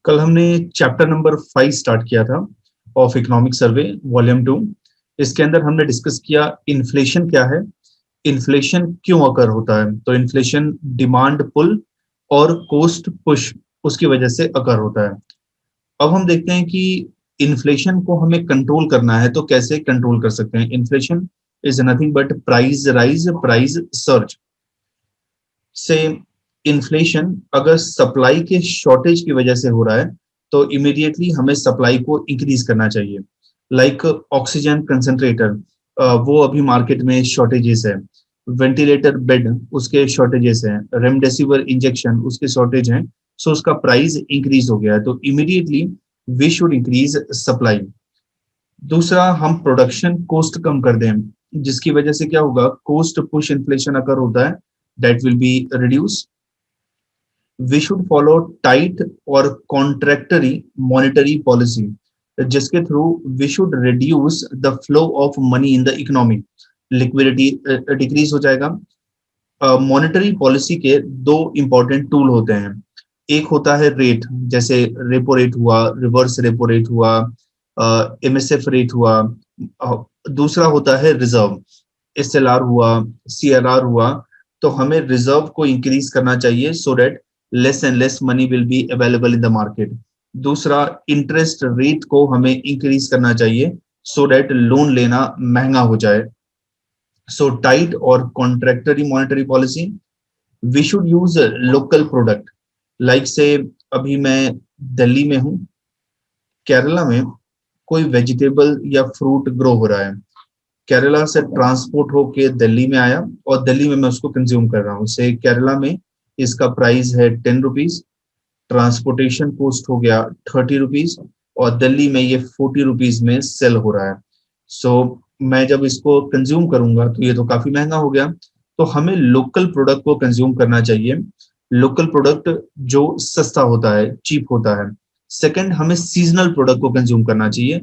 कल हमने chapter number 5 start किया था ऑफ इकोनॉमिक सर्वे वॉल्यूम 2। इसके अंदर हमने डिस्कस किया इन्फ्लेशन क्या है, इन्फ्लेशन क्यों अकर होता है। तो इन्फ्लेशन डिमांड पुल और कोस्ट पुश उसकी वजह से अकर होता है। अब हम देखते हैं कि इन्फ्लेशन को हमें कंट्रोल करना है तो कैसे कंट्रोल कर सकते हैं। Inflation is nothing but price rise, price search से। इन्फ्लेशन अगर सप्लाई के शॉर्टेज की वजह से हो रहा है तो इमीडिएटली हमें सप्लाई को इंक्रीज करना चाहिए। लाइक ऑक्सीजन कंसंट्रेटर, वो अभी मार्केट में शॉर्टेजेस है। वेंटिलेटर बेड उसके शॉर्टेजेस हैं। रेमडेसिविर इंजेक्शन उसके शॉर्टेज हैं। सो उसका प्राइस इंक्रीज हो गया है तो immediately we should increase supply. दूसरा, हम प्रोडक्शन कॉस्ट कम कर दें जिसकी वजह से क्या होगा, कॉस्ट पुश इन्फ्लेशन अगर होता है, that will be reduce. We should follow tight और कॉन्ट्रैक्टरी मॉनेटरी पॉलिसी जिसके through we should reduce the flow of money in the economy. Liquidity decrease हो जाएगा। मॉनेटरी पॉलिसी के दो इंपॉर्टेंट टूल होते हैं। एक होता है रेट, जैसे रेपो रेट हुआ, रिवर्स रेपो रेट हुआ, एमएसएफ रेट हुआ। दूसरा होता है रिजर्व, एसएलआर हुआ, सीएलआर हुआ। तो हमें रिजर्व को इंक्रीज करना चाहिए so that less and less money will be available in the market. दूसरा, इंटरेस्ट रेट को हमें इंक्रीज करना चाहिए सो दैट लोन लेना महंगा हो जाए। सो टाइट और contradictory monetary policy. We should use local product, like say अभी मैं दिल्ली में हूँ, केरला में कोई वेजिटेबल या फ्रूट ग्रो हो रहा है, केरला से ट्रांसपोर्ट होके दिल्ली में आया और दिल्ली में मैं उसको कंज्यूम कर रहा हूँ। से केरला में इसका प्राइस है 10 रुपीज, ट्रांसपोर्टेशन कॉस्ट हो गया 30 रुपीज और दिल्ली में ये 40 रुपीज में सेल हो रहा है। सो मैं जब इसको कंज्यूम करूंगा तो ये तो काफी महंगा हो गया। तो हमें लोकल प्रोडक्ट को कंज्यूम करना चाहिए, लोकल प्रोडक्ट जो सस्ता होता है, चीप होता है। सेकंड, हमें सीजनल प्रोडक्ट को कंज्यूम करना चाहिए।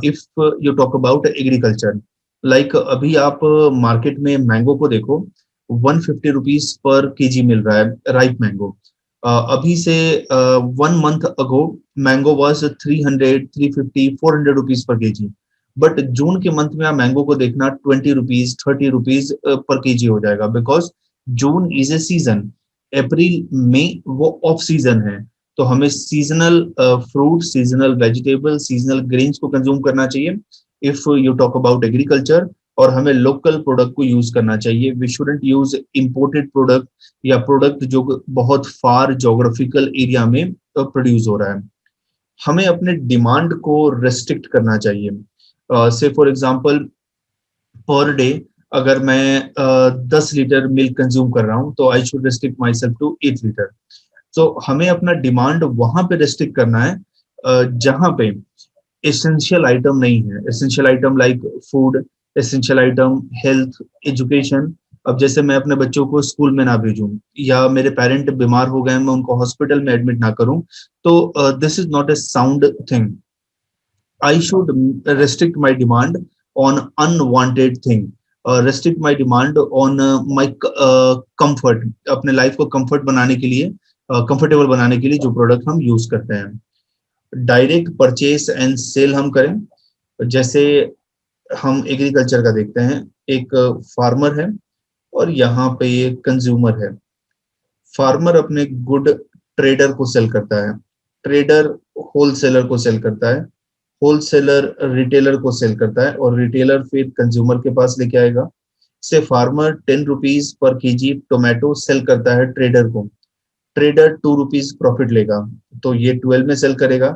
If you talk about agriculture, like अभी आप मार्केट में मैंगो को देखो, 150 रुपीज पर केजी मिल रहा है राइप मैंगो। अभी से 1 month ago mango was 300, 350, 400 rupees per kg. But June के मंथ में आप मैंगो को देखना 20 रुपीज, 30 रुपीज पर केजी हो जाएगा, because June is a season. April में वो ऑफ सीजन है। तो हमें seasonal fruit, seasonal vegetable, seasonal grains को कंज्यूम करना चाहिए if you talk about agriculture. और हमें लोकल प्रोडक्ट को यूज करना चाहिए। We shouldn't use imported product या प्रोडक्ट जो बहुत फार जोग्राफिकल एरिया में प्रोड्यूस हो रहा है। हमें अपने डिमांड को रेस्ट्रिक्ट करना चाहिए। से फॉर एग्जांपल, पर डे अगर मैं 10 लीटर मिल्क कंज्यूम कर रहा हूं तो I should restrict myself to 8 litre. तो हमें अपना डिमांड वहां पे रेस्ट्रिक्ट करना है जहां पे एसेंशियल आइटम नहीं है। Essential item like food, essential item health, education. अब जैसे मैं अपने बच्चों को स्कूल में ना भेजूं या मेरे पेरेंट बीमार हो गए, मैं उनको हॉस्पिटल में एडमिट ना करूं, तो this is not a sound thing. I should restrict my demand on unwanted thing, restrict my demand on my comfort, अपने लाइफ को कंफर्ट बनाने के लिए, कंफर्टेबल बनाने के लिए जो प्रोडक्ट हम यूज करते हैं। डायरेक्ट परचेस एंड सेल हम करें। जैसे हम एग्रीकल्चर का देखते हैं, एक फार्मर है और यहाँ पे एक कंज्यूमर है। फार्मर अपने गुड ट्रेडर को सेल करता है, ट्रेडर होलसेलर को सेल करता है, होलसेलर रिटेलर को सेल करता है और रिटेलर फिर कंज्यूमर के पास लेके आएगा। Say farmer 10 rupees per kg tomato sell करता है ट्रेडर को, ट्रेडर 2 रुपीज प्रॉफिट लेगा तो ये 12 में सेल करेगा।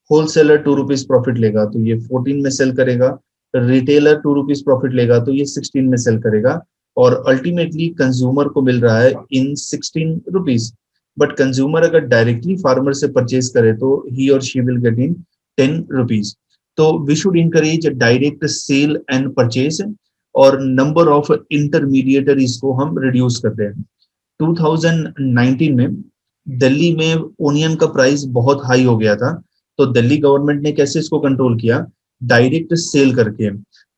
होलसेलर 2 रुपीज प्रॉफिट लेगा तो ये 14 में सेल करेगा। रिटेलर 2 रुपीज प्रॉफिट लेगा तो ये 16 में सेल करेगा। और अल्टीमेटली कंज्यूमर को मिल रहा है इन 16 रुपीज। बट कंज्यूमर अगर डायरेक्टली फार्मर से परचेज करे तो ही और she will get in 10 rupees. तो we should encourage direct sale and purchase और नंबर ऑफ इंटरमीडिएटरीज को हम रिड्यूस करते हैं। 2019 में दिल्ली में ओनियन का प्राइस बहुत हाई हो गया था, तो दिल्ली गवर्नमेंट ने कैसे इसको कंट्रोल किया, डायरेक्ट सेल करके।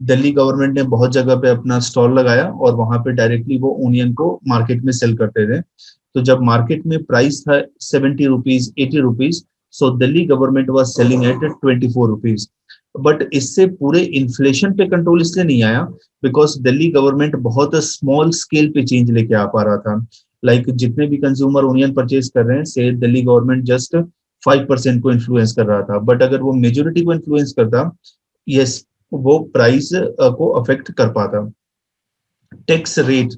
दिल्ली गवर्नमेंट ने बहुत जगह पे अपना स्टॉल लगाया और वहां पे डायरेक्टली वो ओनियन को मार्केट में सेल करते थे। तो जब मार्केट में प्राइस था 70 rupees, 80 rupees, so Delhi government was selling at 24 rupees. But इससे पूरे इन्फ्लेशन पे कंट्रोल इसलिए नहीं आया बिकॉज दिल्ली गवर्नमेंट बहुत स्मॉल स्केल पे चेंज लेके आ पा रहा था। लाइक जितने भी कंज्यूमर ओनियन परचेज कर रहे हैं से दिल्ली गवर्नमेंट जस्ट 5% को इन्फ्लुएंस कर रहा था। बट अगर वो मेजोरिटी को इन्फ्लुएंस करता, यस, वो प्राइस को अफेक्ट कर पाता। टैक्स रेट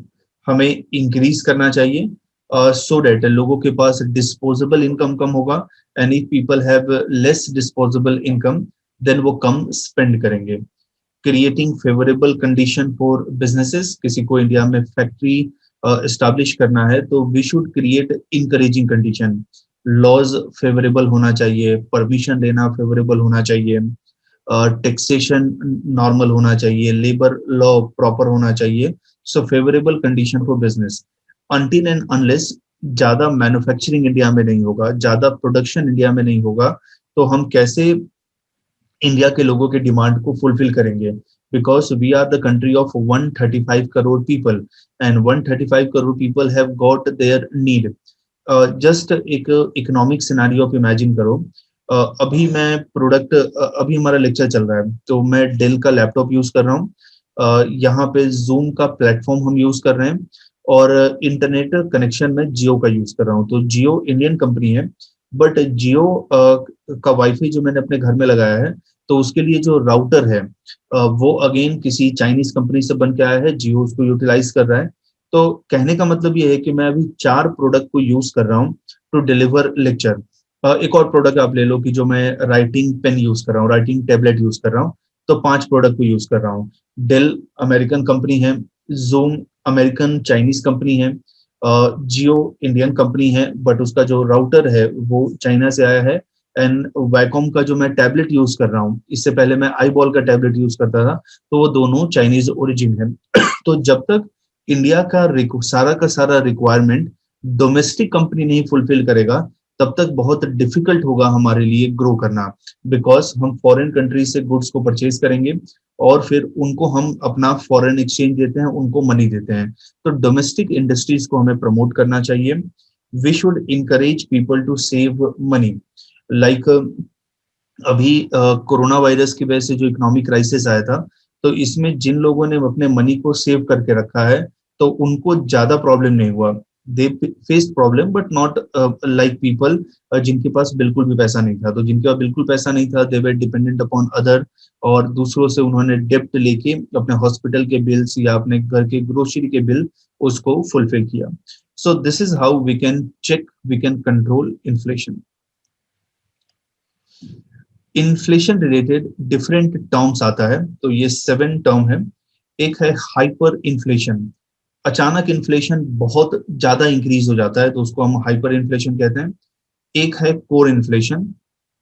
हमें इंक्रीज करना चाहिए सो डेट लोगों के पास डिस्पोजेबल इनकम कम होगा, and if people have less disposable income then वो कम स्पेंड करेंगे। Creating favourable condition for businesses, किसी को इंडिया में फैक्ट्री एस्टैब्लिश करना है तो we should create encouraging condition. Laws favourable होना चाहिए, परमिशन लेना फेवरेबल होना चाहिए, टैक्सेशन नॉर्मल होना चाहिए, लेबर लॉ प्रॉपर होना चाहिए। So favourable condition for business. Until and unless ज्यादा मैन्युफैक्चरिंग इंडिया में नहीं होगा, ज्यादा प्रोडक्शन इंडिया में नहीं होगा, तो हम कैसे इंडिया के लोगों के डिमांड को फुलफिल करेंगे? Because we are the country of 135 crore people, and 135 crore people have got their need. Just एक इकोनॉमिक सिनेरियो आप इमेजिन करो। अभी मैं प्रोडक्ट, अभी हमारा लेक्चर चल रहा है तो मैं डेल का लैपटॉप यूज कर रहा हूँ, यहाँ पे जूम का प्लेटफॉर्म हम यूज कर रहे हैं, और इंटरनेट कनेक्शन में जियो का यूज कर रहा हूँ। तो जियो इंडियन कंपनी है, बट जियो का वाईफाई जो मैंने अपने घर में लगाया है तो उसके लिए जो राउटर है वो अगेन किसी चाइनीज कंपनी से बन के आया है, जियो उसको यूटिलाइज कर रहा है। तो कहने का मतलब ये है कि मैं अभी 4 प्रोडक्ट को यूज कर रहा हूँ टू डिलीवर लेक्चर। एक और प्रोडक्ट आप ले लो कि जो मैं राइटिंग पेन यूज कर रहा हूँ, राइटिंग टेबलेट यूज कर रहा हूँ, तो 5 प्रोडक्ट को यूज कर रहा हूँ। डेल अमेरिकन कंपनी है, जूम अमेरिकन चाइनीज कंपनी है, जियो इंडियन कंपनी है बट उसका जो राउटर है वो चाइना से आया है, एंड वैकॉम का जो मैं टैबलेट यूज कर रहा हूँ, इससे पहले मैं आई बॉल का टैबलेट यूज करता था, तो वो दोनों चाइनीज ओरिजिन है। तो जब तक इंडिया का सारा रिक्वायरमेंट डोमेस्टिक कंपनी नहीं फुलफिल करेगा, तब तक बहुत डिफिकल्ट होगा हमारे लिए ग्रो करना। बिकॉज हम फॉरेन कंट्री से गुड्स को परचेज करेंगे और फिर उनको हम अपना फॉरेन एक्सचेंज देते हैं, उनको मनी देते हैं। तो डोमेस्टिक इंडस्ट्रीज को हमें प्रमोट करना चाहिए। We should encourage people to save money. Like अभी कोरोना वायरस की वजह से जो इकोनॉमिक क्राइसिस आया था, तो इसमें जिन लोगों ने अपने मनी को सेव करके रखा है तो उनको ज्यादा प्रॉब्लम नहीं हुआ। दे faced problem but not like people जिनके पास बिल्कुल भी पैसा नहीं था। तो जिनके पास बिल्कुल पैसा नहीं था, दे वर डिपेंडेंट अपॉन अदर, और दूसरों से उन्होंने डेप्ट लेके अपने हॉस्पिटल के बिल्स या अपने घर के ग्रोसरी के बिल उसको फुलफिल किया। So this is how we can check, we can control inflation. Inflation related different terms आता है, तो ये 7 टर्म है। एक है हाइपर इन्फ्लेशन, अचानक इन्फ्लेशन बहुत ज्यादा इंक्रीज हो जाता है तो उसको हम हाइपर इन्फ्लेशन कहते हैं। एक है कोर इन्फ्लेशन,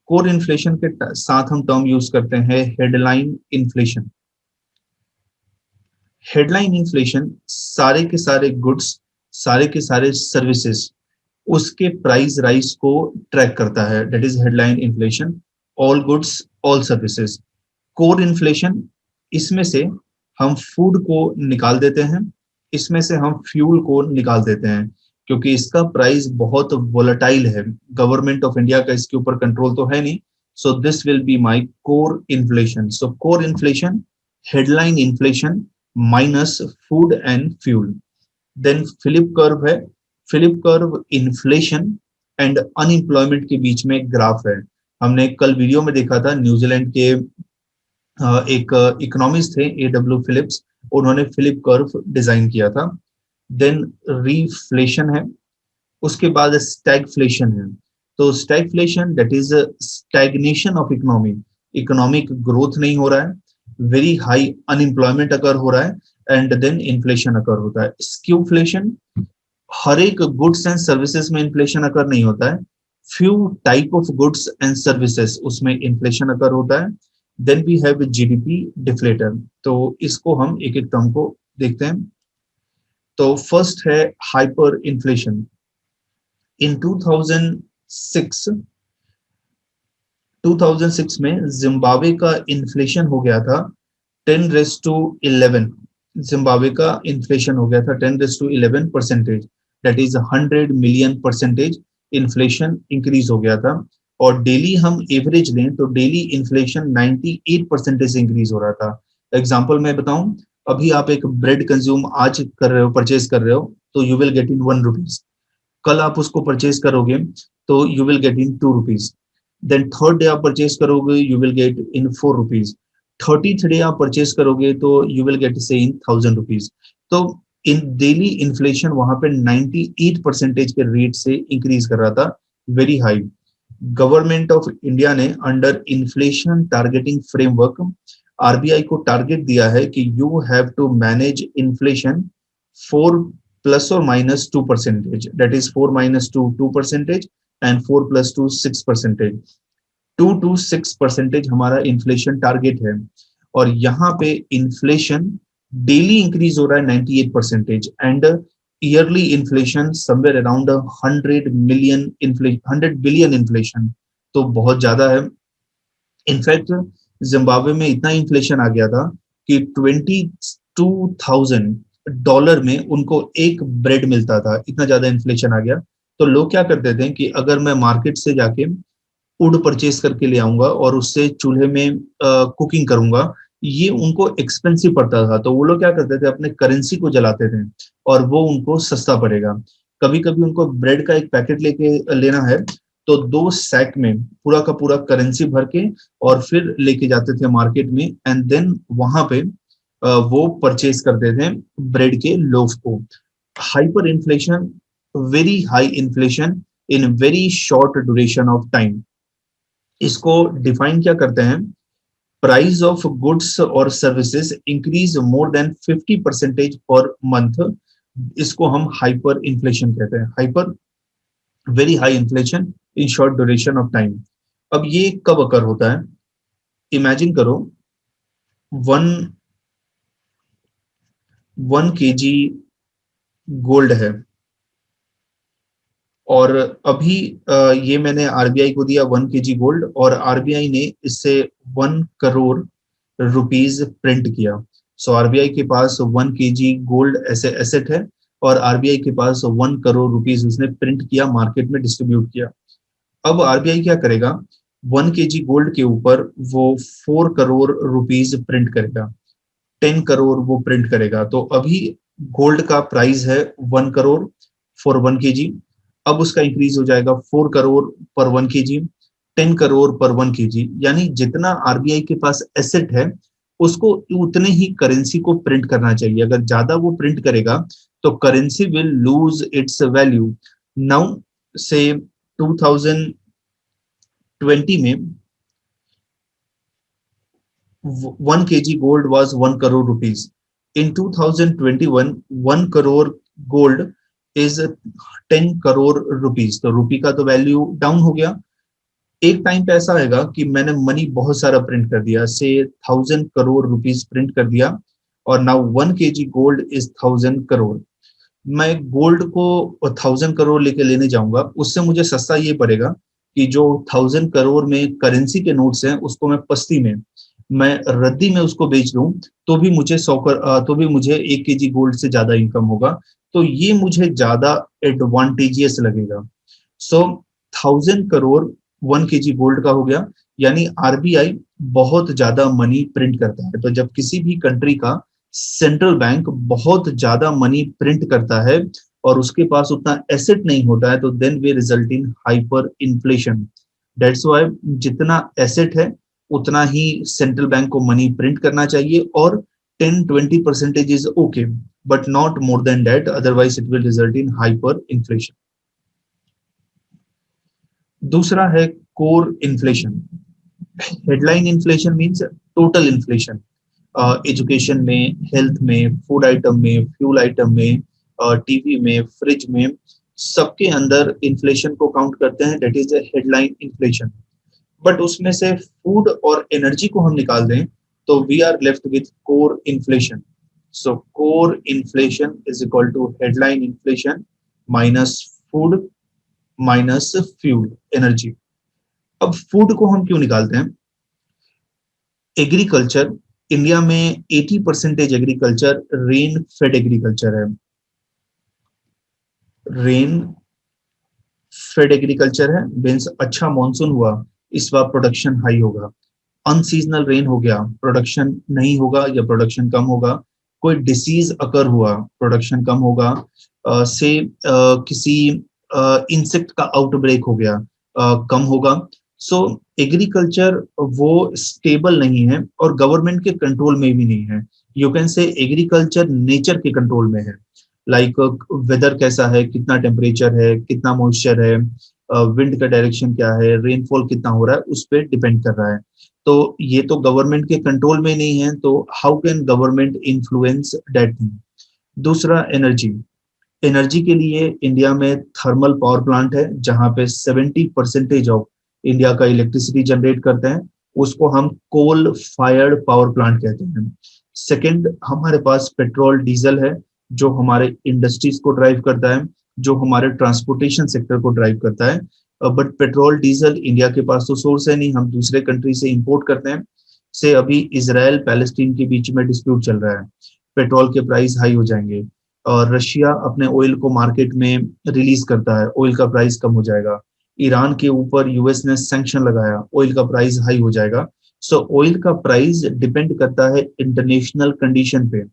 कोर इन्फ्लेशन के साथ हम टर्म यूज करते हैं हेडलाइन इन्फ्लेशन। हेडलाइन इन्फ्लेशन सारे के सारे गुड्स, सारे के सारे सर्विसेज, उसके प्राइस राइज को ट्रैक करता है, that is headline inflation. All goods, all services. Core inflation, इसमें से हम फूड को निकाल देते हैं, इसमें से हम फ्यूल को निकाल देते हैं, क्योंकि इसका प्राइस बहुत वोलेटाइल है। गवर्नमेंट ऑफ इंडिया का इसके ऊपर कंट्रोल तो है नहीं। So this will be my core inflation. So core inflation, headline inflation minus food and fuel. Then Philip curve है, Philip curve inflation and unemployment के बीच में ग्राफ है। हमने कल वीडियो में देखा था, न्यूजीलैंड के एक इकोनॉमिस्ट थे A.W. फिलिप्स, उन्होंने फिलिप कर्व डिजाइन किया था। देन रीफ्लेशन है, उसके बाद स्टैगफ्लेशन है। तो stagflation that is stagnation of economy, economic growth नहीं हो रहा है, वेरी हाई अनएम्प्लॉयमेंट अकर हो रहा है, एंड देन इन्फ्लेशन अकर होता है। स्क्यूफ्लेशन, हर एक गुड्स एंड सर्विसेज में इन्फ्लेशन अकर नहीं होता है, few type of goods and services उसमें इन्फ्लेशन अकर होता है। Then we have GDP deflator. तो इसको हम एक एक टर्म को देखते हैं। तो फर्स्ट है हाइपर इन्फ्लेशन। इन 2006 में जिम्बाब्वे का इन्फ्लेशन हो गया था 10⁻11। जिम्बाब्वे का इन्फ्लेशन हो गया था 10⁻11%, that is 100 million percentage inflation increase हो गया था। और डेली हम एवरेज लें तो डेली इन्फ्लेशन 98% से इंक्रीज हो रहा था। एग्जाम्पल मैं बताऊं, अभी आप एक ब्रेड कंज्यूम आज कर रहे हो, परचेज कर रहे हो, तो you will get in 1 rupees. कल आप उसको परचेज करोगे तो you will get in 2 rupees. Then third day आप परचेज करोगे, you will get in 4 rupees. 30th day आप परचेज करोगे तो यू विल गेट से इन 1000 रुपीज। तो इन डेली इन्फ्लेशन वहां पे 98% के रेट से इंक्रीज कर रहा था, very high. Government of India ने under inflation targeting framework RBI को टारगेट दिया है कि you have to manage inflation 4 ± 2%, that is 4 - 2 2% and 4 + 2 6%। 2 to 6% हमारा इन्फ्लेशन टारगेट है। और यहाँ पे इन्फ्लेशन डेली इंक्रीज हो रहा है 98% and yearly inflation somewhere around 100 billion inflation, तो बहुत ज्यादा है। इनफैक्ट जिम्बाब्वे में इतना इन्फ्लेशन आ गया था कि $22,000 में उनको एक ब्रेड मिलता था, इतना ज्यादा इन्फ्लेशन आ गया। तो लोग क्या करते थे कि अगर मैं मार्केट से जाके वुड परचेज करके ले आऊंगा और उससे चूल्हे में कुकिंग करूंगा, ये उनको एक्सपेंसिव पड़ता था, तो वो लोग क्या करते थे, अपने करेंसी को जलाते थे और वो उनको सस्ता पड़ेगा। कभी कभी उनको ब्रेड का एक पैकेट लेके लेना है तो 2 सैक में पूरा का पूरा करेंसी भर के और फिर लेके जाते थे मार्केट में, एंड देन वहां पे वो परचेज करते थे ब्रेड के लोफ को। Hyper inflation, very high inflation in very short duration of time, इसको डिफाइन क्या करते हैं, प्राइस ऑफ गुड्स और services increase more than 50% per month, इसको हम हाइपर इन्फ्लेशन कहते हैं। Hyper, very high inflation in short duration of time. अब ये कब अकर होता है, इमेजिन करो, वन 1 kg गोल्ड है और अभी ये मैंने आरबीआई को दिया 1 kg गोल्ड और आरबीआई ने इससे 1 करोड़ रुपीज प्रिंट किया। सो आरबीआई के पास 1 kg गोल्ड ऐसे एसेट है और आरबीआई के पास 1 करोड़ रुपीज उसने प्रिंट किया, मार्केट में डिस्ट्रीब्यूट किया। अब आरबीआई क्या करेगा, 1 kg गोल्ड के ऊपर वो 4 करोड़ रुपीज प्रिंट करेगा, 10 करोड़ वो प्रिंट करेगा। तो अभी गोल्ड का प्राइस है 1 करोड़ फॉर 1 kg। अब उसका इंक्रीज हो जाएगा 4 करोड़ पर 1 kg, 10 करोड़ पर 1 kg, यानी जितना आरबीआई के पास एसेट है उसको उतने ही करेंसी को प्रिंट करना चाहिए। अगर ज्यादा वो प्रिंट करेगा तो currency will lose its value. Now से 2020 में 1 kg gold was 1 crore rupees. In 2021, 1 crore gold is 10 crore rupees. तो रुपी का तो वैल्यू डाउन हो गया। एक टाइम पे ऐसा आएगा कि मैंने मनी बहुत सारा प्रिंट कर दिया, से 1000 करोड़ रुपीज प्रिंट कर दिया और now 1 kg gold is 1000 crore. मैं गोल्ड को 1000 करोड़ लेके लेने जाऊंगा, उससे मुझे सस्ता ये पड़ेगा कि जो 1000 करोड़ में करेंसी के नोट्स हैं उसको मैं पस्ती में, मैं रद्दी में उसको बेच लूं तो भी मुझे तो भी मुझे 1 kg गोल्ड से ज्यादा इनकम होगा। तो ये मुझे ज्यादा एडवांटेजियस लगेगा। सो 1000 करोड़ 1 kg गोल्ड का हो गया, यानी आरबीआई बहुत ज्यादा मनी प्रिंट करता है। तो जब किसी भी कंट्री का सेंट्रल बैंक बहुत ज्यादा मनी प्रिंट करता है और उसके पास उतना एसेट नहीं होता है तो then they result in hyper inflation. That's why जितना एसेट है उतना ही सेंट्रल बैंक को मनी प्रिंट करना चाहिए और 10-20% is okay, but not more than that, otherwise it will result in hyper inflation. दूसरा है core inflation. Headline inflation means total inflation, education में, हेल्थ में, फूड आइटम में, फ्यूल आइटम में, टीवी में, फ्रिज में, सबके अंदर इन्फ्लेशन को काउंट करते हैं, that is headline inflation. But उसमें से फूड और एनर्जी को हम निकाल दें तो we are left with core inflation. So core inflation is equal to headline inflation minus food minus fuel energy. अब फूड को हम क्यों निकालते हैं, एग्रीकल्चर, इंडिया में 80% एग्रीकल्चर रेन फेड एग्रीकल्चर है। रेन फेड एग्रीकल्चर है, मीन्स अच्छा मॉनसून हुआ, इस बार प्रोडक्शन हाई होगा। अनसीजनल रेन हो गया, प्रोडक्शन नहीं होगा या प्रोडक्शन कम होगा। कोई डिसीज अकर हुआ, प्रोडक्शन कम होगा। से किसी इंसेक्ट का आउटब्रेक हो गया, कम होगा। सो एग्रीकल्चर वो स्टेबल नहीं है और गवर्नमेंट के कंट्रोल में भी नहीं है। यू कैन से एग्रीकल्चर नेचर के कंट्रोल में है। लाइक वेदर कैसा है, कितना टेम्परेचर है, कितना मॉइस्चर है, विंड का डायरेक्शन क्या है, रेनफॉल कितना हो रहा है, उस पर डिपेंड कर रहा है। तो ये तो गवर्नमेंट के कंट्रोल में नहीं है, तो how can government influence that thing. दूसरा, एनर्जी। एनर्जी के लिए इंडिया में थर्मल पावर प्लांट है, जहां पे 70% ऑफ इंडिया का इलेक्ट्रिसिटी जनरेट करते हैं, उसको हम कोल फायर्ड पावर प्लांट कहते हैं। सेकंड, हमारे पास पेट्रोल डीजल है, जो हमारे इंडस्ट्रीज को ड्राइव करता है, जो हमारे ट्रांसपोर्टेशन सेक्टर को ड्राइव करता है। बट पेट्रोल डीजल इंडिया के पास तो सोर्स है नहीं, हम दूसरे कंट्री से इंपोर्ट करते हैं। से अभी इसराइल पैलेस्टीन के बीच में डिस्प्यूट चल रहा है, पेट्रोल के प्राइस हाई हो जाएंगे, और रशिया अपने ऑयल को मार्केट में रिलीज करता है, ऑयल का प्राइस कम हो जाएगा। ईरान के ऊपर यूएस ने सैंक्शन लगाया, ऑयल का प्राइस हाई हो जाएगा। सो ऑयल का प्राइस डिपेंड करता है इंटरनेशनल कंडीशन पे।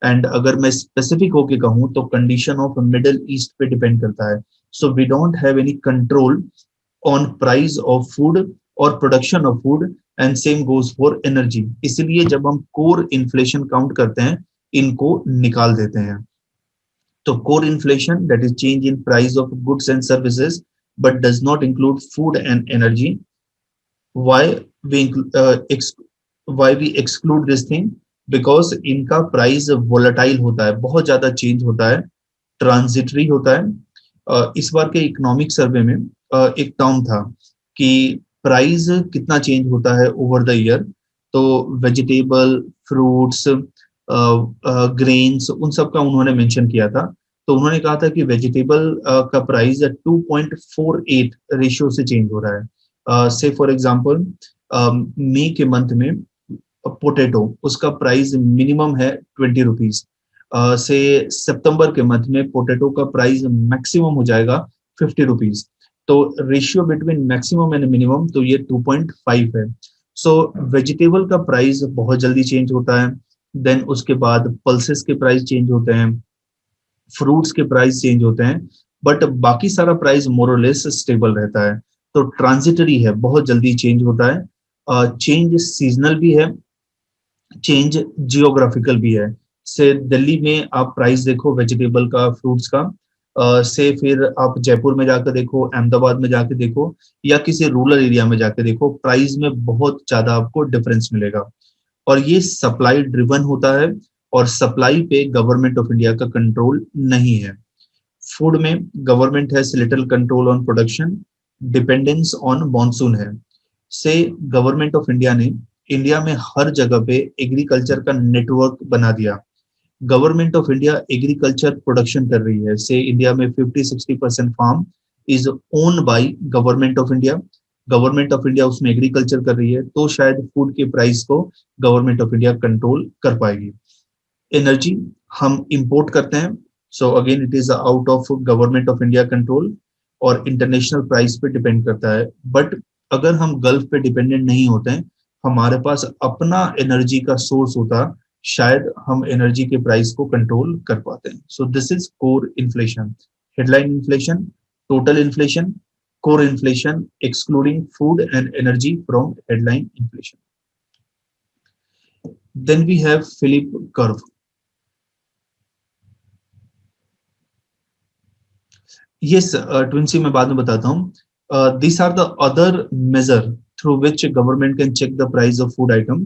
एंड अगर मैं स्पेसिफिक होके कहूँ तो कंडीशन ऑफ मिडल ईस्ट पे डिपेंड करता है। So we don't have any control on price of food और production of food, and same goes for energy. इसलिए जब हम कोर इन्फ्लेशन काउंट करते हैं, इनको निकाल देते हैं। तो core inflation, that is change in price of goods and services, but does not include food and energy. Why we why we exclude this thing? Because इनका प्राइस volatile होता है, बहुत ज्यादा चेंज होता है, ट्रांजिटरी होता है। इस बार के इकोनॉमिक सर्वे में एक टर्म था कि प्राइस कितना चेंज होता है ओवर द ईयर। तो वेजिटेबल, फ्रूट्स, ग्रेन्स, उन सब का उन्होंने मेंशन किया था। तो उन्होंने कहा था कि वेजिटेबल का प्राइस 2.48 रेशियो से चेंज हो रहा है। से फॉर एग्जांपल, मई के मंथ में पोटैटो, उसका प्राइस मिनिमम है 20 रुपीज। से सितंबर के मंथ में पोटैटो का प्राइस मैक्सिमम हो जाएगा 50 रुपीज। तो ratio between maximum and minimum तो ये 2.5 है। सो वेजिटेबल का प्राइस बहुत जल्दी चेंज होता है। देन उसके बाद पल्सेस के प्राइस चेंज होते हैं, फ्रूट्स के प्राइस चेंज होते हैं, बट बाकी सारा प्राइस मोर और लेस स्टेबल रहता है। तो ट्रांजिटरी है, बहुत जल्दी चेंज होता है। चेंज सीजनल भी है, चेंज जियोग्राफिकल भी है। से दिल्ली में आप प्राइस देखो वेजिटेबल का, फ्रूट्स का, से फिर आप जयपुर में जाकर देखो, अहमदाबाद में जाके देखो, या किसी रूरल एरिया में जाके देखो, प्राइस में बहुत ज्यादा आपको डिफरेंस मिलेगा। और ये सप्लाई ड्रिवन होता है, और सप्लाई पे गवर्नमेंट ऑफ इंडिया का कंट्रोल नहीं है। फूड में government has little control on production, dependence on monsoon है। से गवर्नमेंट ऑफ इंडिया ने इंडिया में हर जगह पे एग्रीकल्चर का नेटवर्क बना दिया। Government of India agriculture production कर रही है, से इंडिया में 50-60% farm is own by government of India. Government of India उसमें एग्रीकल्चर कर रही है, तो शायद फूड के प्राइस को गवर्नमेंट ऑफ इंडिया कंट्रोल कर पाएगी। एनर्जी हम इंपोर्ट करते हैं, so again it is out of government of India control, और इंटरनेशनल प्राइस पे डिपेंड करता है। बट अगर हम गल्फ पे डिपेंडेंट नहीं होते हैं, हमारे पास अपना एनर्जी का सोर्स होता, शायद हम एनर्जी के प्राइस को कंट्रोल कर पाते हैं। So this is core inflation. Headline inflation, total inflation, core inflation excluding food and energy from headline inflation. Then we have Philip curve. Yes, Twinsie, मैं बाद में बताता हूँ. These are the other measure through which government can check the price of food item,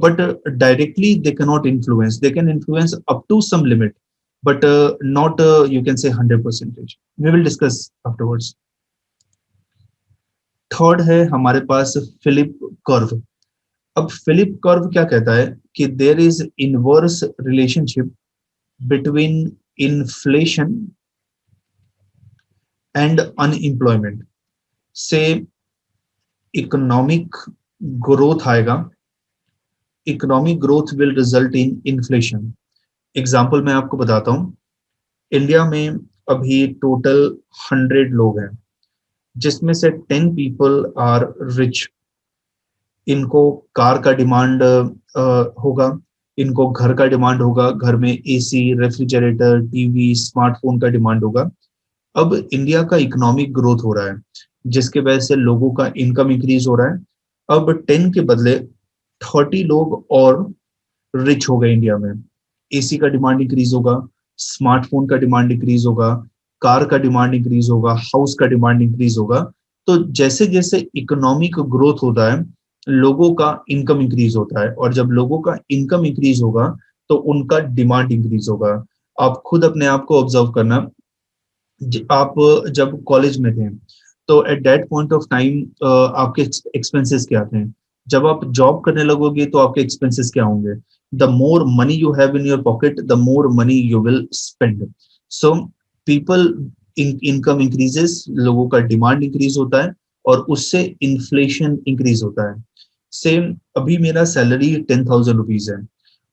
but directly they cannot influence. They can influence up to some limit, but not you can say 100%. We will discuss afterwards. Third है हमारे पास Philip curve. अब Philip curve क्या कहता है कि there is inverse relationship between inflation and unemployment. Say economic growth आएगा, economic growth will result in inflation. Example मैं आपको बताता हूं. इंडिया में अभी टोटल 100 लोग हैं. जिसमें से 10 पीपल आर रिच। इनको कार का डिमांड होगा, इनको घर का डिमांड होगा, घर में एसी, रेफ्रिजरेटर, टीवी, स्मार्टफोन का डिमांड होगा। अब इंडिया का इकोनॉमिक ग्रोथ हो रहा है, जिसके वजह से लोगों का इनकम इंक्रीज हो रहा है। अब 10 के बदले 30 लोग और रिच हो गए इंडिया में। एसी का डिमांड इंक्रीज होगा, स्मार्टफोन का डिमांड इंक्रीज होगा, कार का डिमांड इंक्रीज होगा, हाउस का डिमांड इंक्रीज होगा। तो जैसे जैसे इकोनॉमिक ग्रोथ होता है, लोगों का इनकम इंक्रीज होता है, और जब लोगों का इनकम इंक्रीज होगा तो उनका डिमांड इंक्रीज होगा। आप खुद अपने आप को ऑब्जर्व करना, आप जब कॉलेज में थे तो at that point of time आपके एक्सपेंसेस क्या थे? जब आप जॉब करने लगोगे तो आपके एक्सपेंसेस क्या होंगे? The more money you have in your pocket, the more money you will spend. So people, income increases, लोगों का डिमांड इंक्रीज होता है, और उससे इन्फ्लेशन इंक्रीज होता है। सेम, अभी मेरा सैलरी 10,000 रुपीज है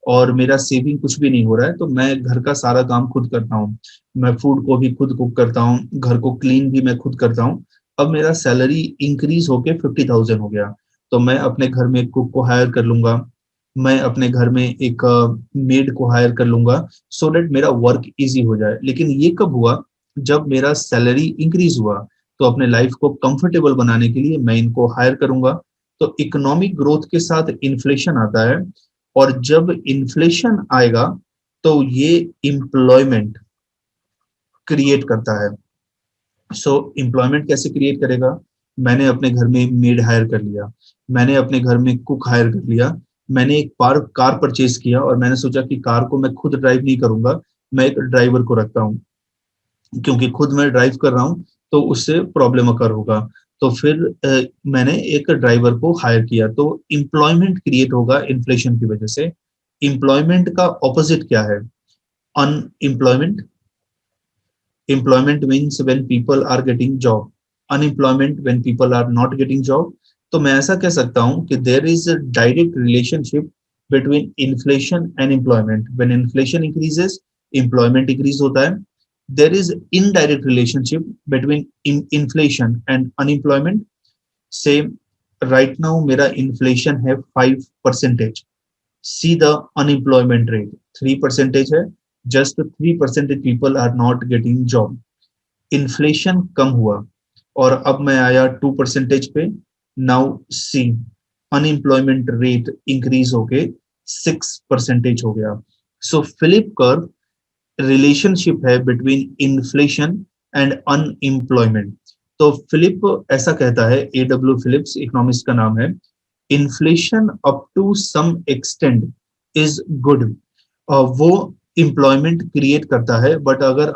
और मेरा सेविंग कुछ भी नहीं हो रहा है, तो मैं घर का सारा काम खुद करता हूँ। मैं फूड को भी खुद कुक करता हूँ, घर को क्लीन भी मैं खुद करता हूँ। अब मेरा सैलरी इंक्रीज होके 50,000 हो गया, तो मैं अपने घर में कुक को हायर कर लूंगा, मैं अपने घर में एक मेड को हायर कर लूंगा, सो डेट मेरा वर्क इजी हो जाए। लेकिन ये कब हुआ? जब मेरा सैलरी इंक्रीज हुआ, तो अपने लाइफ को कंफर्टेबल बनाने के लिए मैं इनको हायर करूंगा। तो इकोनॉमिक ग्रोथ के साथ इन्फ्लेशन आता है, और जब इन्फ्लेशन आएगा तो ये एम्प्लॉयमेंट क्रिएट करता है। सो एम्प्लॉयमेंट कैसे क्रिएट करेगा? मैंने अपने घर में मेड हायर कर लिया, मैंने अपने घर में कुक हायर कर लिया, मैंने एक कार परचेज किया, और मैंने सोचा कि कार को मैं खुद ड्राइव नहीं करूंगा, मैं एक ड्राइवर को रखता हूँ, क्योंकि खुद मैं ड्राइव कर रहा हूँ तो उससे प्रॉब्लम अकर होगा। तो फिर मैंने एक ड्राइवर को हायर किया, तो एम्प्लॉयमेंट क्रिएट होगा इन्फ्लेशन की वजह से। एम्प्लॉयमेंट का ऑपोजिट क्या है? Unemployment. Employment means when people are getting job, unemployment when people are not getting job। तो मैं ऐसा कह सकता हूँ कि there is a direct relationship between inflation and employment। When inflation increases, employment increase होता है। There is indirect relationship between inflation and unemployment। Say right now मेरा inflation है 5%। See the unemployment rate 3% है। Just 3% people are not getting job। Inflation कम हुआ और अब मैं आया 2% पे। Now see, unemployment rate increase होके 6% हो गया। सो फिलिप कर्व रिलेशनशिप है बिटवीन इन्फ्लेशन एंड अनएम्प्लॉयमेंट। तो फिलिप ऐसा कहता है, A W फिलिप्स इकोनॉमिस्ट का नाम है, inflation up to some extend is good. वो इम्प्लॉयमेंट क्रिएट करता है, बट अगर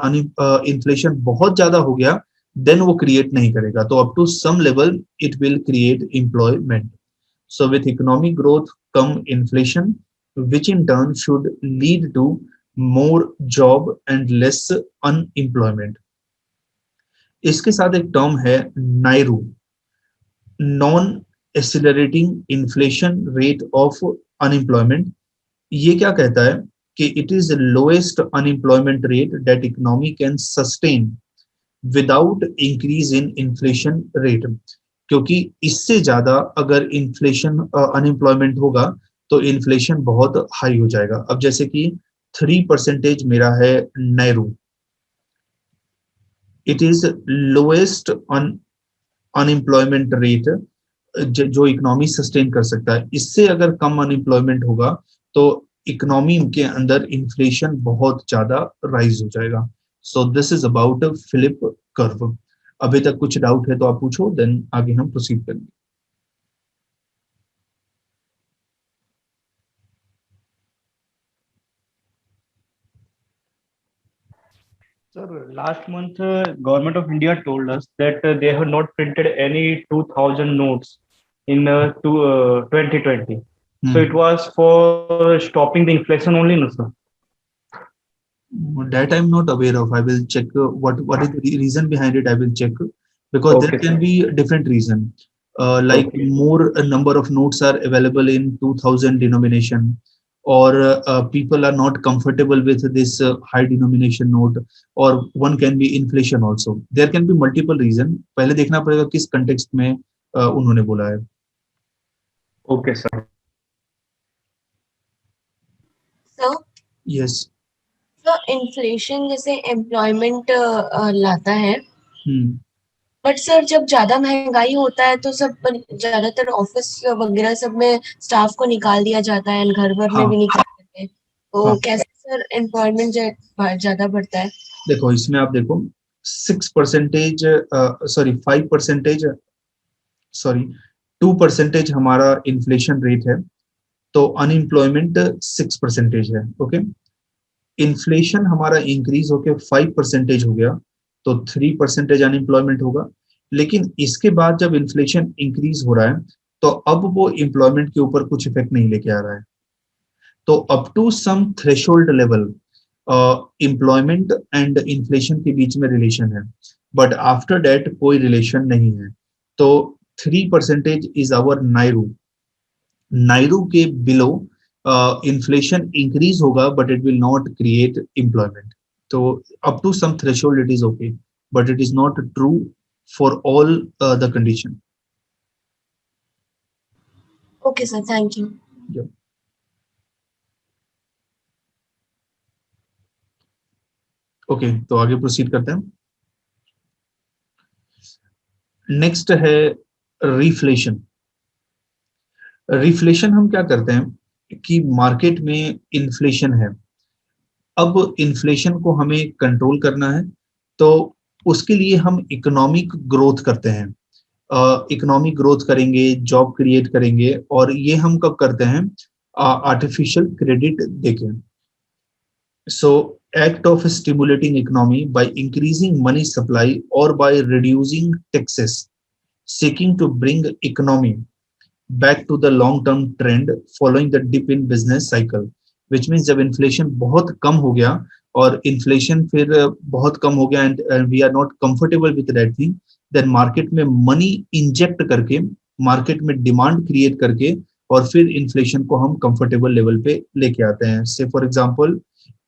इन्फ्लेशन बहुत ज्यादा हो गया देन वो क्रिएट नहीं करेगा। तो up to some level it will create employment. So with economic growth come inflation, which in turn should lead to more job and less unemployment. इसके साथ एक टर्म है NAIRU, non accelerating inflation rate of unemployment. ये क्या कहता है कि it is the lowest unemployment rate that economy can sustain without increase in inflation rate. क्योंकि इससे ज्यादा अगर इन्फ्लेशन अनएम्प्लॉयमेंट होगा तो इन्फ्लेशन बहुत हाई हो जाएगा। अब जैसे कि 3% मेरा है NAIRU, it is lowest unemployment rate जो इकोनॉमी सस्टेन कर सकता है। इससे अगर कम अनएम्प्लॉयमेंट होगा तो इकोनॉमी के अंदर इन्फ्लेशन बहुत ज्यादा राइज हो जाएगा। So this is about Philip curve. अभी तक कुछ डाउट है तो आप पूछो, देन आगे हम प्रोसीड करेंगे। Sir, last month, Government of India told us that they have not printed any 2000 notes in 2020. So it was for stopping the inflation only, no, sir? That I'm not aware of. I will check what is the reason behind it. I will check, because there Okay, can sir. be a different reason. Like Okay. more a number of notes are available in 2000 denomination. or people are not comfortable with this high denomination note, or one can be inflation also. There can be multiple reason. पहले देखना पड़ेगा किस context में उन्होंने बोला है. Okay, sir. Sir Yes. Inflation जैसे employment लाता है, हम्म. बट सर जब ज्यादा महंगाई होता है तो सब ज्यादातर ऑफिस वगैरह सब में स्टाफ को निकाल दिया जाता है, घर भर में हाँ. भी निकाल देते हैं, तो हाँ. कैसे सर एम्प्लॉयमेंट ज्यादा बढ़ता है? देखो इसमें आप देखो 6%, सॉरी 5%, सॉरी 2% हमारा इन्फ्लेशन रेट है, तो अनएम्प्लॉयमेंट 6% है. ओके. इन्फ्लेशन हमारा इंक्रीज होके 5% हो गया, तो 3% अनएम्प्लॉयमेंट होगा. लेकिन इसके बाद जब इन्फ्लेशन इंक्रीज हो रहा है, तो अब वो एम्प्लॉयमेंट के ऊपर कुछ इफेक्ट नहीं लेके आ रहा है. तो up to some threshold level employment and inflation के बीच में रिलेशन है, बट आफ्टर दैट कोई रिलेशन नहीं है. तो 3% इज आवर नायरू. नायरू के बिलो इन्फ्लेशन इंक्रीज होगा, but it will not create employment. तो up to some threshold it is okay, but it is not true for all the condition. Okay sir, thank you. Okay, तो आगे proceed करते हैं. Next है reflation. Reflation हम क्या करते हैं कि मार्केट में इन्फ्लेशन है, अब इन्फ्लेशन को हमें कंट्रोल करना है, तो उसके लिए हम इकोनॉमिक ग्रोथ करते हैं. इकोनॉमिक ग्रोथ करेंगे, जॉब क्रिएट करेंगे, और ये हम कब करते हैं? आर्टिफिशियल क्रेडिट देके. So act of stimulating economy by increasing money supply or by reducing taxes, seeking to bring economy back to the long term trend following the dip in business cycle. Which means जब inflation बहुत कम हो गया और inflation फिर बहुत कम हो गया and we are not comfortable with that thing, then market में money inject करके, market में demand create करके, और फिर inflation को हम comfortable level पे लेके आते हैं. Say for example,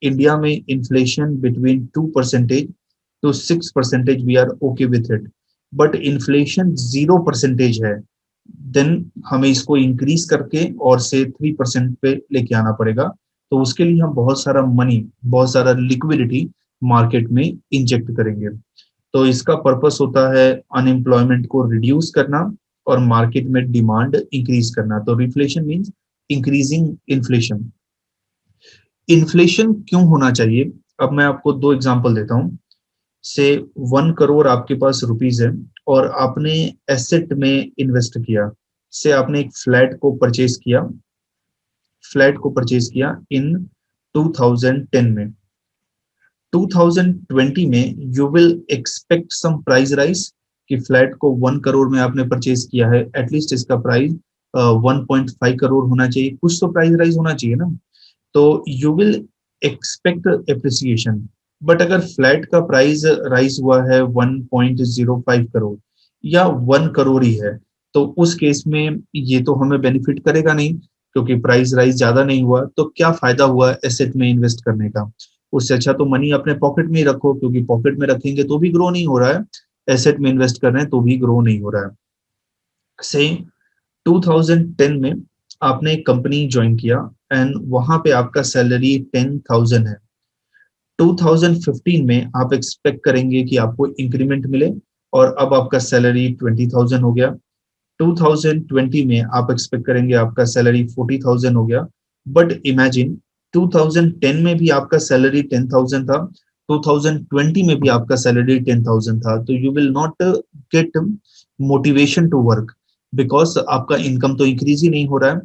इंडिया में inflation between 2% to 6% we are okay with it. But inflation 0% है, देन हमें इसको इंक्रीज करके और से 3% पे लेके आना पड़ेगा. तो उसके लिए हम बहुत सारा मनी, बहुत सारा लिक्विडिटी मार्केट में इंजेक्ट करेंगे. तो इसका पर्पस होता है अनएम्प्लॉयमेंट को रिड्यूस करना और मार्केट में डिमांड इंक्रीज करना. तो reflation means increasing inflation. Inflation क्यों होना चाहिए? अब मैं आपको दो एग्जांपल देता हूं. से 1 करोड़ आपके पास रुपीज है और आपने एसेट में इन्वेस्ट किया. से आपने एक फ्लैट को परचेज किया, फ्लैट को परचेज किया इन 2010 में. 2020 में you will expect some price rise, कि फ्लैट को 1 करोड़ में आपने परचेज किया है, एटलीस्ट इसका प्राइस 1.5 करोड़ होना चाहिए, कुछ तो प्राइस राइज होना चाहिए ना. तो you will expect appreciation. But अगर फ्लैट का प्राइस राइज हुआ है 1.05 करोड़ या 1 करोड़ ही है, तो उस केस में ये तो हमें बेनिफिट करेगा नहीं, क्योंकि प्राइस राइज ज्यादा नहीं हुआ. तो क्या फायदा हुआ एसेट में इन्वेस्ट करने का? उससे अच्छा तो मनी अपने पॉकेट में ही रखो, क्योंकि पॉकेट में रखेंगे तो भी ग्रो नहीं हो रहा है, एसेट में इन्वेस्ट कर रहे हैं तो भी ग्रो नहीं हो रहा है. से 2010 में आपने एक कंपनी ज्वाइन किया एंड वहां पे आपका सैलरी 10,000 है. 2015 में आप एक्सपेक्ट करेंगे कि आपको इंक्रीमेंट मिले और अब आपका सैलरी 20,000 हो गया. 2020 में आप एक्सपेक्ट करेंगे आपका सैलरी 40,000 हो गया. बट इमेजिन 2010 में भी आपका सैलरी 10,000 था, 2020 में भी आपका सैलरी 10,000 था. तो you will not get motivation to work, because आपका इनकम तो इंक्रीज ही नहीं हो रहा है.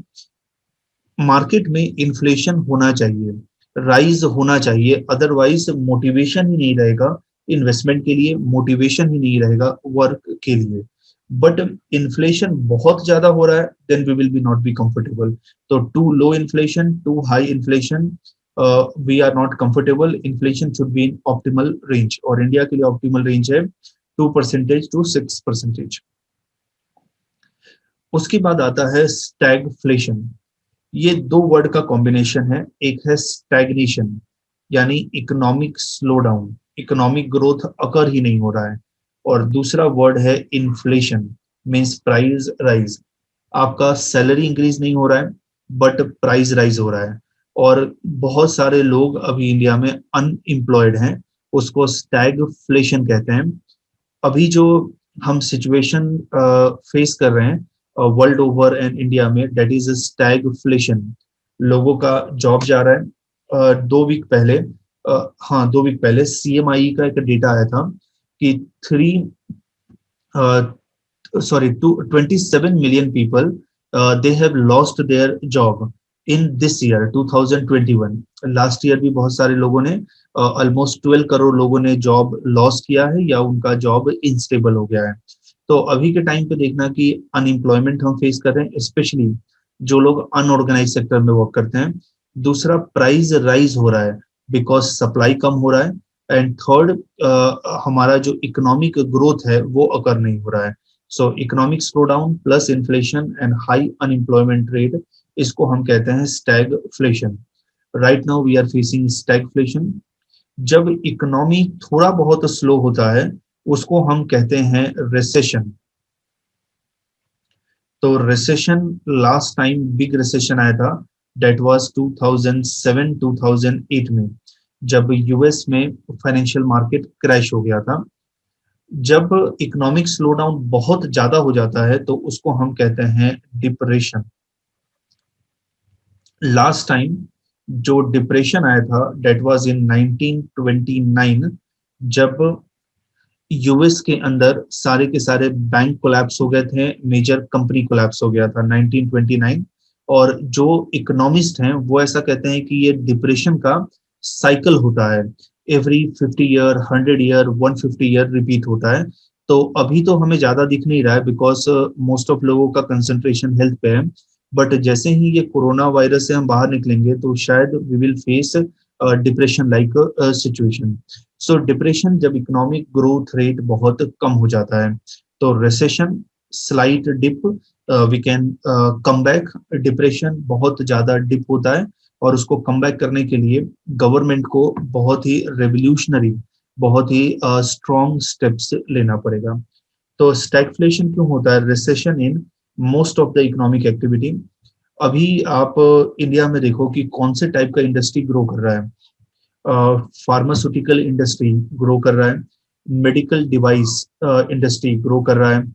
मार्केट में इन्फ्लेशन होना चाहिए, राइज होना चाहिए, अदरवाइज मोटिवेशन ही नहीं रहेगा इन्वेस्टमेंट के लिए, मोटिवेशन ही नहीं रहेगा वर्क के लिए. बट इन्फ्लेशन बहुत ज्यादा हो रहा है, then we will be not be comfortable. तो too low inflation, too high inflation, we are not comfortable. Inflation should be in optimal range, और इंडिया के लिए ऑप्टिमल रेंज है 2% to 6%. उसके बाद आता है स्टैगफ्लेशन. ये दो वर्ड का कॉम्बिनेशन है, एक है स्टैग्नेशन यानी economic slow down, economic growth occur ही नहीं हो रहा है, और दूसरा वर्ड है इन्फ्लेशन, मीन्स प्राइस राइज। आपका सैलरी इंक्रीज नहीं हो रहा है बट प्राइस राइज हो रहा है, और बहुत सारे लोग अभी इंडिया में अनएम्प्लॉयड हैं, उसको स्टैगफ्लेशन कहते हैं। अभी जो हम सिचुएशन फेस कर रहे हैं वर्ल्ड ओवर एंड इंडिया में, दैट इज स्टैगफ्लेशन। लोगों का जॉब जा रहा है। 2 वीक पहले, हाँ 2 वीक पहले सीएमआई का एक डेटा आया था कि three sorry to 27 million people they have lost their job in this year 2021। Last year भी बहुत सारे लोगों ने ऑलमोस्ट 12 करोड़ लोगों ने जॉब लॉस किया है या उनका जॉब इनस्टेबल हो गया है। तो अभी के टाइम पे देखना कि अनएम्प्लॉयमेंट हम फेस कर रहे हैं, स्पेशली जो लोग अनऑर्गेनाइज सेक्टर में वर्क करते हैं। दूसरा, प्राइस राइज हो रहा है बिकॉज सप्लाई कम हो रहा है। एंड थर्ड, हमारा जो इकोनॉमिक ग्रोथ है वो अकर नहीं हो रहा है। So economic slow down plus inflation and high unemployment rate, इसको हम कहते हैं stagflation. Right now we are facing stagflation. जब इकोनॉमी थोड़ा बहुत स्लो होता है उसको हम कहते हैं रिसेशन। तो recession, last time big recession आया था डेट वाज 2007-2008 में, जब यूएस में फाइनेंशियल मार्केट क्रैश हो गया था। जब इकोनॉमिक स्लो डाउन बहुत ज्यादा हो जाता है तो उसको हम कहते हैं डिप्रेशन। लास्ट टाइम जो डिप्रेशन आया था डेट वाज इन 1929, जब यूएस के अंदर सारे के सारे बैंक कोलैप्स हो गए थे, मेजर कंपनी कोलैप्स हो गया था 1929। और जो इकोनॉमिस्ट हैं वो ऐसा कहते हैं कि ये डिप्रेशन का साइकिल होता है, every 50 year, 100 year, 150 year repeat होता है। तो अभी तो हमें ज्यादा दिख नहीं रहा है बिकॉज मोस्ट ऑफ लोगों का कंसंट्रेशन हेल्थ पे है, बट जैसे ही ये कोरोना वायरस से हम बाहर निकलेंगे तो शायद we will face depression like situation. So depression, जब इकोनॉमिक ग्रोथ रेट बहुत कम हो जाता है। तो recession, slight dip, we can come back. Depression बहुत ज्यादा डिप होता है और उसको कम बैक करने के लिए गवर्नमेंट को बहुत ही रेवोल्यूशनरी, बहुत ही स्ट्रॉन्ग स्टेप्स लेना पड़ेगा। तो स्टैगफ्लेशन क्यों होता है? Recession in most of the economic activity. अभी आप इंडिया में देखो कि कौन से टाइप का इंडस्ट्री ग्रो कर रहा है। फार्मास्यूटिकल इंडस्ट्री ग्रो कर रहा है, मेडिकल डिवाइस इंडस्ट्री ग्रो कर रहा है,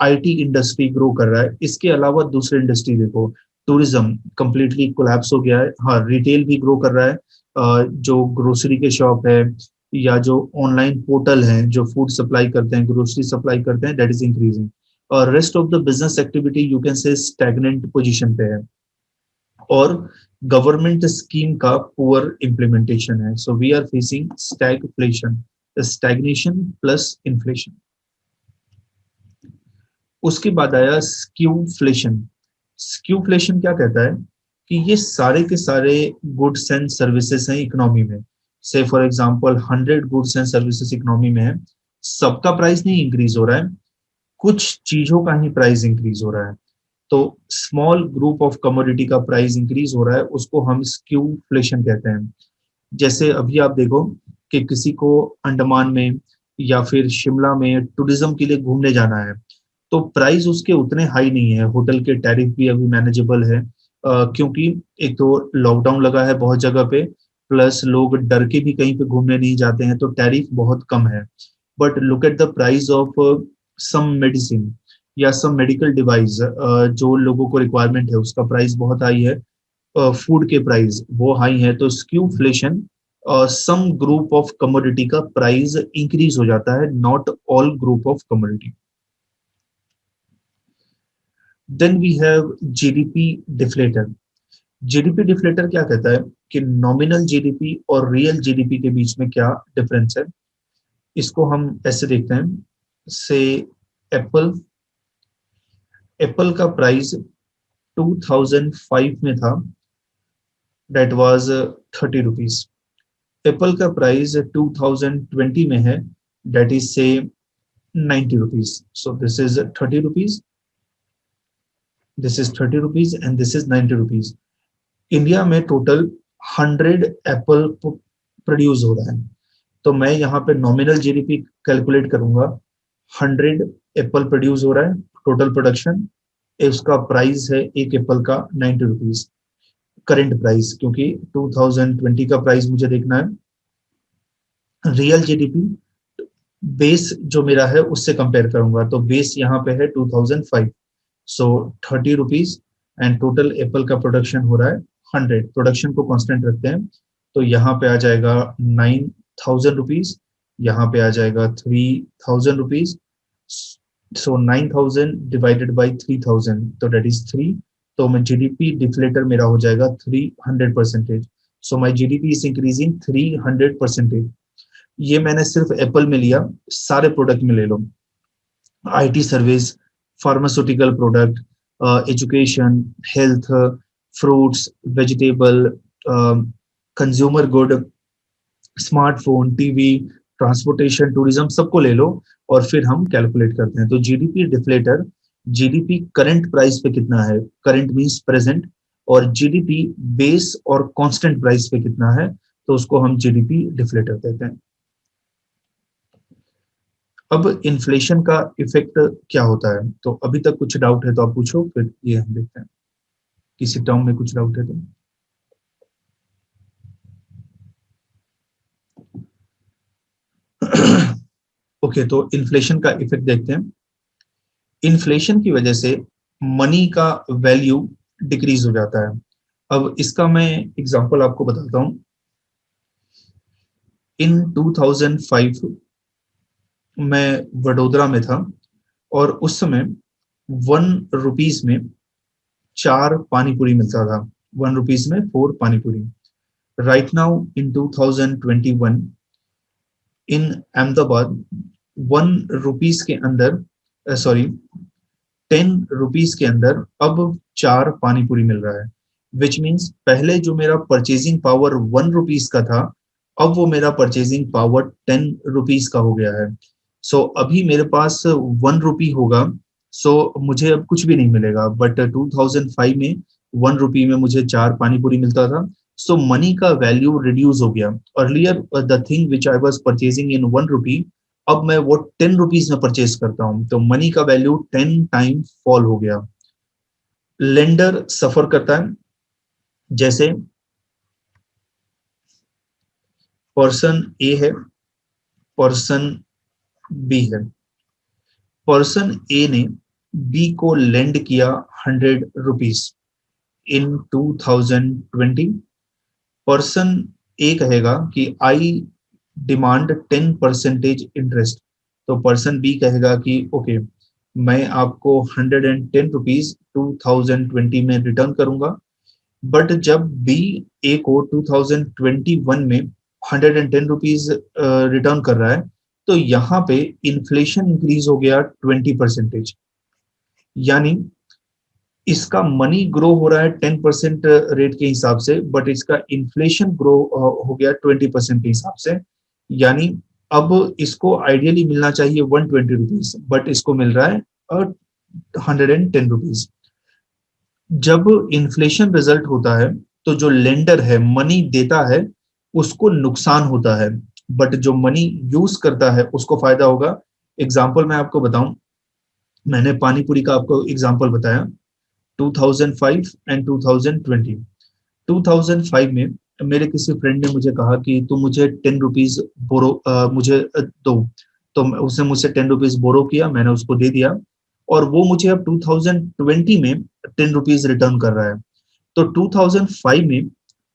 आईटी इंडस्ट्री ग्रो कर रहा है। इसके अलावा दूसरे इंडस्ट्री देखो, टूरिज्म कंप्लीटली कोलैप्स हो गया है। हाँ, रिटेल भी ग्रो कर रहा है, जो ग्रोसरी के शॉप है या जो ऑनलाइन पोर्टल हैं जो फूड सप्लाई करते हैं, ग्रोसरी सप्लाई करते हैं, दैट इज इंक्रीजिंग। और rest of the business activity you can say stagnant position पे है, और गवर्नमेंट स्कीम का पुअर इम्प्लीमेंटेशन है। So we are facing stagflation, stagnation plus inflation. उसके बाद आया स्क्यूफ्लेशन। स्क्यूफ्लेशन क्या कहता है कि ये सारे के सारे गुड्स एंड सर्विसेज हैं इकोनॉमी में। से for example 100 goods and services economy में है, सबका प्राइस नहीं इंक्रीज हो रहा है, कुछ चीजों का ही प्राइस इंक्रीज हो रहा है। तो स्मॉल ग्रुप ऑफ कमोडिटी का प्राइस इंक्रीज हो रहा है, उसको हम स्क्यूफ्लेशन कहते हैं। जैसे अभी आप देखो कि किसी को अंडमान में या फिर शिमला में टूरिज्म के लिए घूमने जाना है, तो प्राइस उसके उतने हाई नहीं है, होटल के टैरिफ भी अभी मैनेजेबल है, क्योंकि एक तो लॉकडाउन लगा है बहुत जगह पे, प्लस लोग डर के भी कहीं पे घूमने नहीं जाते हैं, तो टैरिफ बहुत कम है। But look at the price of some medicine या सम मेडिकल डिवाइस, जो लोगों को रिक्वायरमेंट है उसका प्राइस बहुत हाई है, फूड के प्राइस वो हाई है। तो skewflation, some group of commodity का प्राइस इंक्रीज हो जाता है, not all group of commodity. Then we have GDP deflator. GDP deflator क्या कहता है कि नॉमिनल जीडीपी और रियल जीडीपी के बीच में क्या डिफरेंस है। इसको हम ऐसे देखते हैं, से एप्पल, एप्पल का प्राइस 2005 में था, डेट वाज 30 रुपीज। एप्पल का प्राइस 2020 में है, डेट इज से 90 rupees. So this is 30 rupees. This is 30 rupees and this is 90 rupees. India में टोटल 100 एप्पल प्रोड्यूस हो रहा है, तो मैं यहाँ पे नॉमिनल जीडीपी कैलकुलेट करूंगा। 100 एप्पल प्रोड्यूस हो रहा है, टोटल प्रोडक्शन, उसका प्राइस है एक एप्पल का 90 रुपीज करंट प्राइस, क्योंकि 2020 का प्राइस मुझे देखना है। रियल जीडीपी बेस जो मेरा है उससे कंपेयर करूंगा, तो बेस यहाँ पे है 2005, सो 30 रुपीज एंड टोटल एप्पल का प्रोडक्शन हो रहा है 100, प्रोडक्शन को कांस्टेंट रखते हैं, तो यहाँ पे आ जाएगा 9,000 रुपीज, यहाँ पे आ जाएगा 3,000 रुपीज, सो 9,000 डिवाइडेड बाई 3,000, तो डेट इज 3, तो मैं जीडीपी डिफ्लेटर मेरा हो जाएगा 300%, सो माई जीडीपी इज इंक्रीजिंग 300%। ये मैंने सिर्फ एप्पल में लिया, सारे प्रोडक्ट में ले लो, IT service, pharmaceutical product, education, health, fruits, vegetable, consumer good, smartphone, TV, transportation, tourism, सबको ले लो और फिर हम कैलकुलेट करते हैं। तो GDP deflator, GDP current price पे कितना है, करंट मींस प्रेजेंट, और जीडीपी बेस और कांस्टेंट प्राइस पे कितना है, तो उसको हम जीडीपी डिफ्लेटर कहते हैं। अब इन्फ्लेशन का इफेक्ट क्या होता है, तो अभी तक कुछ डाउट है तो आप पूछो, फिर ये हम देखते हैं, किसी टर्म में कुछ डाउट है तो। ओके, तो इन्फ्लेशन का इफेक्ट देखते हैं। इन्फ्लेशन की वजह से मनी का वैल्यू डिक्रीज हो जाता है। अब इसका मैं एग्जांपल आपको बताता हूं। इन 2005 मैं वडोदरा में था और उस समय 1 रुपीज में 4 पानीपुरी मिलता था, 1 रुपीज में 4 panipuri. Right now in 2021 in Ahmedabad 1 rupees के अंदर, सॉरी 10 रुपीज के अंदर अब 4 पानीपुरी मिल रहा है, विच मीन्स पहले जो मेरा परचेजिंग पावर 1 रुपीज का था, अब वो मेरा परचेजिंग पावर 10 रुपीज का हो गया है। सो अभी मेरे पास 1 रुपी होगा, सो मुझे अब कुछ भी नहीं मिलेगा, बट 2005 में 1 रुपी में मुझे 4 पानीपुरी मिलता था, सो मनी का वैल्यू रिड्यूस हो गया। Earlier the thing which I was purchasing in 1 rupee, अब मैं वो 10 रुपीज में परचेज करता हूं, तो मनी का वैल्यू 10 टाइम फॉल हो गया। लेंडर सफर करता है, जैसे पर्सन ए है, पर्सन बी है। पर्सन ए ने बी को लेंड किया 100 रुपीज इन 2020। पर्सन ए कहेगा कि आई डिमांड 10% इंटरेस्ट, तो पर्सन बी कहेगा कि ओके मैं आपको 110 रुपीज 2020 में रिटर्न करूंगा। बट जब बी ए को 2021 में 110 रुपीज रिटर्न कर रहा है, तो यहाँ पे इन्फ्लेशन इंक्रीज हो गया 20%, यानी इसका मनी ग्रो हो रहा है 10% रेट के हिसाब से, बट इसका इन्फ्लेशन ग्रो हो गया 20% के हिसाब से, यानी अब इसको आइडियली मिलना चाहिए 120 रुपीज, बट इसको मिल रहा है 110 रुपीज। जब इन्फ्लेशन रिजल्ट होता है तो जो लेंडर है, मनी देता है, उसको नुकसान होता है, बट जो मनी यूज करता है उसको फायदा होगा। एग्जाम्पल मैं आपको बताऊं, मैंने पानीपुरी का आपको एग्जाम्पल बताया 2005 एंड 2020। 2005 में मेरे किसी फ्रेंड ने मुझे कहा कि तुम मुझे 10 रुपीज बोरो मुझे दो, तो उसने मुझसे 10 रुपीज बोरो किया, मैंने उसको दे दिया, और वो मुझे अब 2020 में 10 रुपीज रिटर्न कर रहा है। तो 2005 में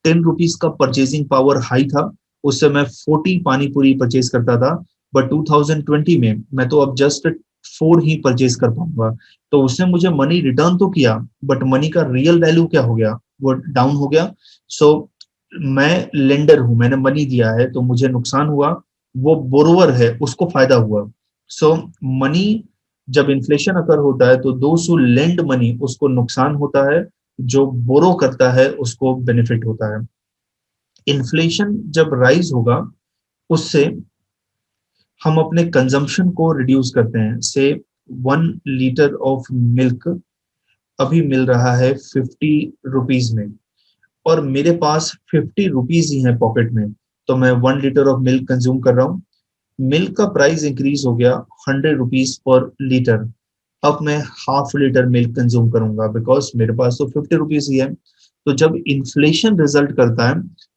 10 रुपीज का परचेजिंग पावर हाई था, उससे मैं 40 पानीपुरी परचेज करता था, बट 2020 में मैं तो अब जस्ट 4 ही परचेज कर पाऊंगा। तो उसने मुझे मनी रिटर्न तो किया, बट मनी का रियल वैल्यू क्या हो गया, वो डाउन हो गया। सो मैं लेंडर हूं, मैंने मनी दिया है तो मुझे नुकसान हुआ, वो बोरोवर है उसको फायदा हुआ। सो मनी जब इन्फ्लेशन अकर होता है तो दोस्त हु लेंड मनी उसको नुकसान होता है, जो बोरो करता है उसको बेनिफिट होता है। इन्फ्लेशन जब राइज होगा उससे हम अपने कंजम्पशन को रिड्यूस करते हैं। से 1 लीटर ऑफ मिल्क अभी मिल रहा है 50 रुपीज में, और मेरे पास 50 रुपीज ही है पॉकेट में, तो मैं 1 लीटर ऑफ मिल्क कंज्यूम कर रहा हूँ। मिल्क का प्राइस इंक्रीज हो गया 100 रुपीज पर लीटर। अब मैं हाफ लीटर मिल्क कंज्यूम करूंगा बिकॉज मेरे पास तो 50 रुपीज ही है। तो जब इन्फ्लेशन रिजल्ट करता है,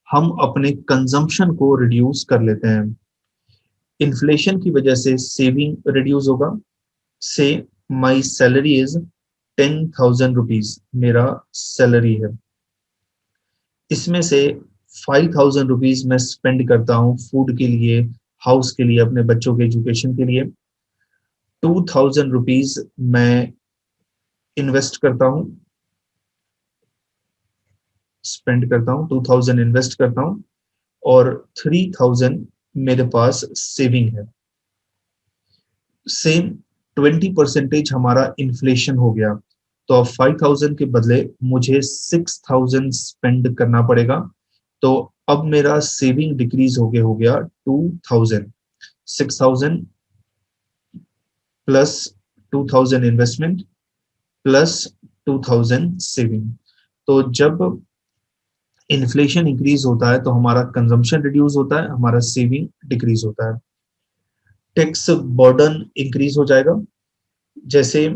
हम अपने कंजम्पशन को रिड्यूस कर लेते हैं। इन्फ्लेशन की वजह से सेविंग रिड्यूस होगा। से माई सैलरी इज 10,000 रुपीज, मेरा सैलरी है। इसमें से 5,000 रुपीज मैं स्पेंड करता हूँ फूड के लिए, हाउस के लिए, अपने बच्चों के एजुकेशन के लिए। 2,000 रुपीज मैं इन्वेस्ट करता हूँ, स्पेंड करता हूँ, 2,000 इन्वेस्ट करता हूँ, और 3,000 मेरे पास सेविंग है। सेम 20% हमारा इन्फ्लेशन हो गया, तो अब 5,000 के बदले मुझे 6,000 स्पेंड करना पड़ेगा। तो अब मेरा सेविंग डिक्रीज हो गया 2,000। 6,000 प्लस 2,000 इन्वेस्टमेंट प्लस 2,000 सेविंग। तो जब इन्फ्लेशन इंक्रीज होता है तो हमारा कंजम्पशन रिड्यूस होता है, हमारा सेविंग डिक्रीज होता है। टैक्स बर्डन इंक्रीज हो जाएगा। जैसे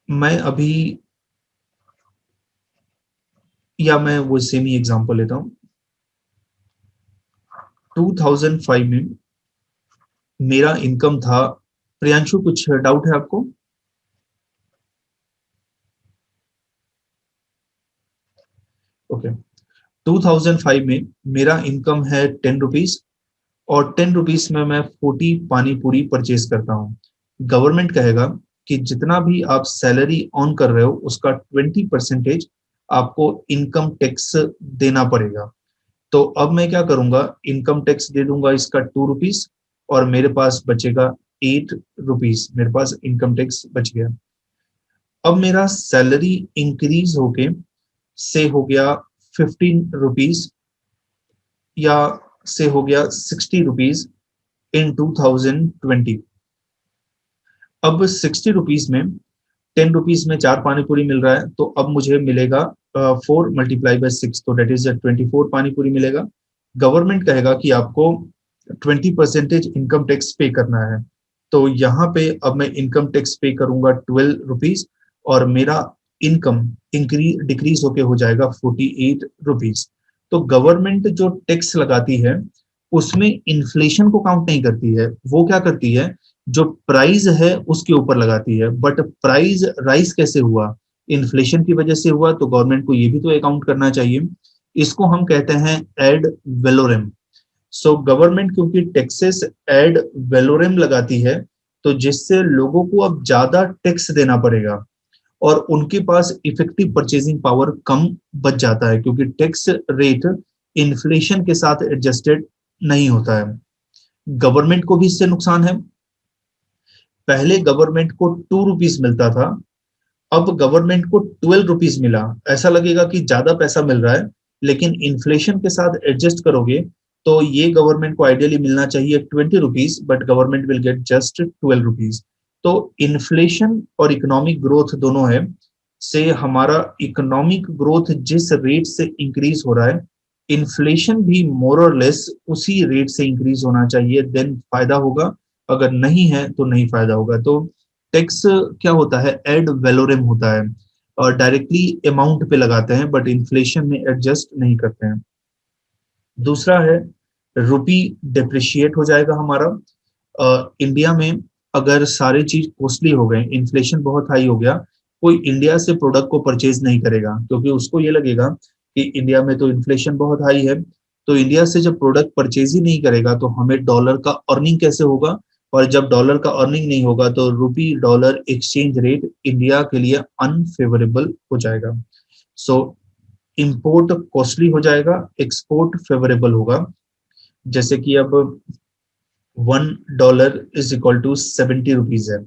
मैं अभी, या मैं वो सेम ही एग्जांपल लेता हूँ। 2005 में मेरा इनकम था, प्रियांशु कुछ डाउट है आपको? ओके। 2005 में मेरा इनकम है 10 रुपीज, और 10 रुपीज में मैं 40 पानी पूरी परचेज करता हूँ। गवर्नमेंट कहेगा कि जितना भी आप सैलरी ऑन कर रहे हो उसका 20% आपको इनकम टैक्स देना पड़ेगा। तो अब मैं क्या करूंगा, इनकम टैक्स दे दूंगा इसका 2 रुपीज, और मेरे पास बचेगा 8 रुपीज, मेरे पास इनकम टैक्स बच गया। अब मेरा सैलरी इंक्रीज होके से हो गया 15 रुपीज, या से हो गया 60 रुपीज इन 2020। अब 60 रुपीज में 10 रुपीज में 4 पानी पूरी मिल रहा है, तो अब मुझे मिलेगा 4 × 6, तो डेट इज 24 पानी पूरी मिलेगा। गवर्नमेंट कहेगा कि आपको 20% इनकम टैक्स पे करना है, तो यहाँ पे अब मैं इनकम टैक्स पे करूंगा 12 रुपीज, और मेरा इनकम डिक्रीज होके हो जाएगा 48 रुपीज। तो गवर्नमेंट जो टैक्स लगाती है उसमें इन्फ्लेशन को काउंट नहीं करती है, वो क्या करती है, जो प्राइस है उसके ऊपर लगाती है। बट प्राइस राइज कैसे हुआ, इन्फ्लेशन की वजह से हुआ, तो गवर्नमेंट को ये भी तो अकाउंट करना चाहिए। इसको हम कहते हैं एड वेलोरम। सो गवर्नमेंट क्योंकि टैक्सेस एड वेलोरम लगाती है, तो जिससे लोगों को अब ज्यादा टैक्स देना पड़ेगा, और उनके पास इफेक्टिव परचेजिंग पावर कम बच जाता है, क्योंकि टैक्स रेट इन्फ्लेशन के साथ एडजस्टेड नहीं होता है। गवर्नमेंट को भी इससे नुकसान है। पहले गवर्नमेंट को 2 रुपीज मिलता था, अब गवर्नमेंट को 12 रुपीज मिला। ऐसा लगेगा कि ज्यादा पैसा मिल रहा है, लेकिन इन्फ्लेशन के साथ एडजस्ट करोगे तो ये गवर्नमेंट को आइडियली मिलना चाहिए 20 rupees, but government will get just 12 rupees. तो इन्फ्लेशन और इकोनॉमिक ग्रोथ दोनों है, से हमारा इकोनॉमिक ग्रोथ जिस रेट से इंक्रीज हो रहा है, इन्फ्लेशन भी मोर और लेस उसी रेट से इंक्रीज होना चाहिए, देन फायदा होगा। अगर नहीं है तो नहीं फायदा होगा। तो टैक्स क्या होता है, एड वेलोरम होता है, और डायरेक्टली अमाउंट पे लगाते हैं, बट इन्फ्लेशन में एडजस्ट नहीं करते हैं। दूसरा है रुपी डिप्रिशिएट हो जाएगा हमारा। इंडिया में अगर सारे चीज कॉस्टली हो गए, इन्फ्लेशन बहुत हाई हो गया, कोई इंडिया से प्रोडक्ट को परचेज नहीं करेगा, क्योंकि उसको ये लगेगा कि इंडिया में तो इन्फ्लेशन बहुत हाई है। तो इंडिया से जब प्रोडक्ट परचेज ही नहीं करेगा तो हमें डॉलर का अर्निंग कैसे होगा, और जब डॉलर का अर्निंग नहीं होगा तो rupee dollar exchange rate India के लिए अनफेवरेबल हो जाएगा। सो इंपोर्ट कॉस्टली हो जाएगा, एक्सपोर्ट फेवरेबल होगा। जैसे कि अब $1 इज इक्वल टू 70 रुपीज है,